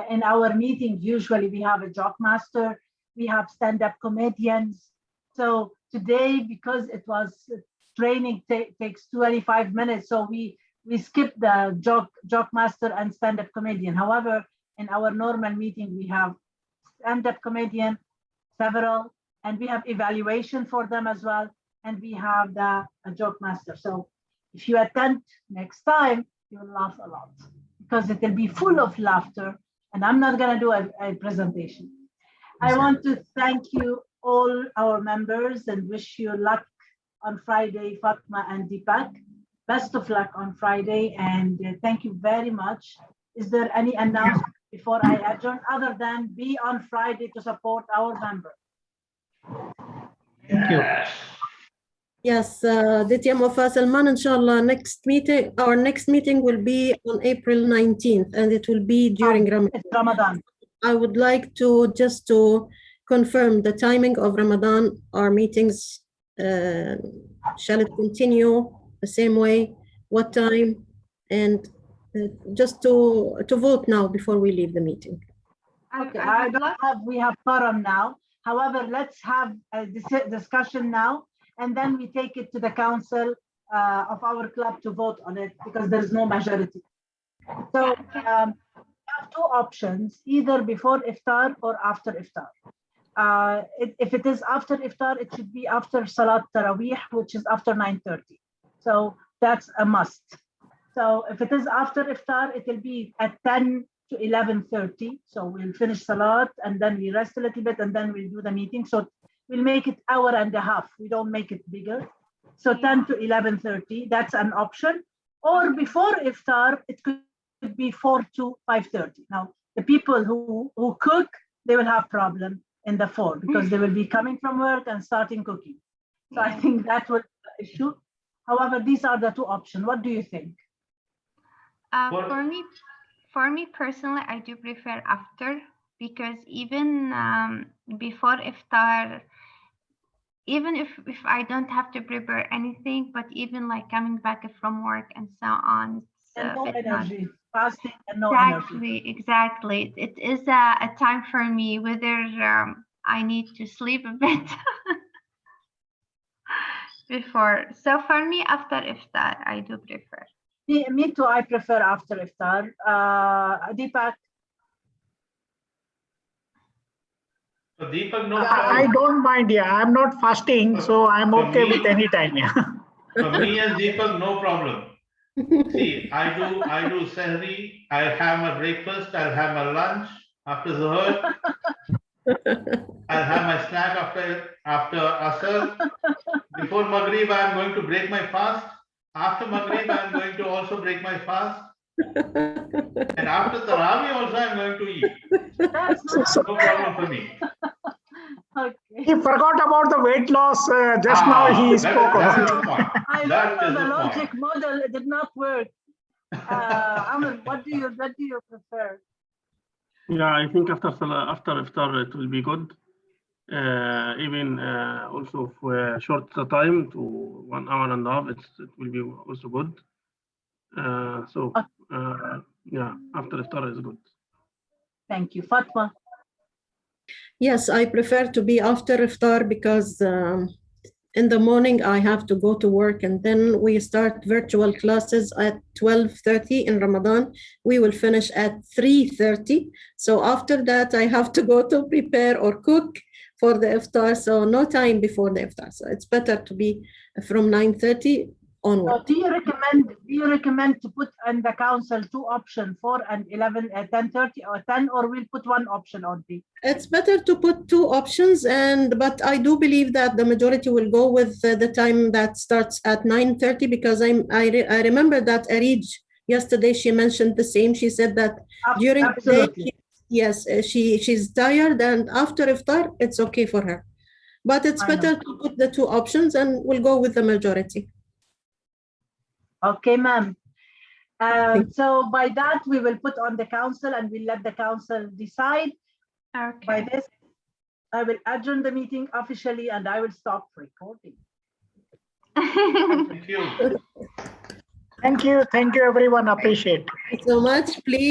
In our meeting, usually we have a joke master, we have stand-up comedians. So today, because it was training takes 25 minutes, so we skipped the joke master and stand-up comedian. However, in our normal meeting, we have stand-up comedian, several, and we have evaluation for them as well. And we have the joke master. So if you attend next time, you'll laugh a lot because it will be full of laughter. And I'm not going to do a presentation. I want to thank you all our members and wish you luck on Friday, Fatma and Deepak. Best of luck on Friday. And thank you very much. Is there any announcement before I adjourn other than be on Friday to support our members? Thank you. Yes, DTM Wafa Salman, inshallah, our next meeting will be on April 19th, and it will be during Ramadan. I would like to just to confirm the timing of Ramadan. Our meetings, shall it continue the same way? What time? And just to vote now before we leave the meeting. Okay, we have quorum now. However, let's have a discussion now, and then we take it to the council of our club to vote on it because there's no majority. So we have two options, either before iftar or after iftar. If it is after iftar, it should be after Salat Taraweeh, which is after 9:30. So that's a must. So if it is after iftar, it will be at 10 to 11:30. So we'll finish Salat and then we rest a little bit and then we'll do the meeting. So we'll make it hour and a half. We don't make it bigger. So 10 to 11:30, that's an option. Or before iftar, it could be 4 to 5:30. Now, the people who cook, they will have problem in the 4 because they will be coming from work and starting cooking. So I think that was the issue. However, these are the two options. What do you think? For me personally, I do prefer after, because even before iftar, even if I don't have to prepare anything, but even like coming back from work and so on, and no energy, fasting and no energy. Exactly. It is a time for me, whether I need to sleep a bit before. So for me, after iftar, I do prefer. Me too, I prefer after iftar. Deepak? Deepak, no I don't mind, yeah. I'm not fasting, so I'm okay with any time, yeah. For me and Deepak, no problem. See, I do sahri, I have my breakfast, I'll have my lunch after Zuhr, I'll have my snack after Asr. Before Maghrib, I'm going to break my fast. After Maghrib, I'm going to also break my fast. And after Tarawih also, I'm going to eat. That's no problem for me. Okay. He forgot about the weight loss just now he spoke about. I know the logic model did not work. Amr, what do you prefer? Yeah, I think after iftar it will be good. Even also for a short time to 1 hour and a half, it will be also good. Yeah, after iftar is good. Thank you, Fatma. Yes, I prefer to be after iftar because in the morning I have to go to work, and then we start virtual classes at 12:30 in Ramadan. We will finish at 3:30. So after that, I have to go to prepare or cook for the iftar. So no time before the iftar. So it's better to be from 9:30 onward. Do you recommend to put in the council 2 options, 4 and 11 at 10:30 or 10, or we'll put 1 option only? It's better to put 2 options, but I do believe that the majority will go with the time that starts at 9:30, because I remember that Arij yesterday, she mentioned the same. She said that during the day, yes, she's tired, and after iftar, it's okay for her. But it's better to put the 2 options, and we'll go with the majority. Okay, ma'am. So by that, we will put on the council and we'll let the council decide. Okay. By this, I will adjourn the meeting officially and I will stop recording. Thank you. Thank you. Thank you, everyone. Appreciate. Thank you so much. Please.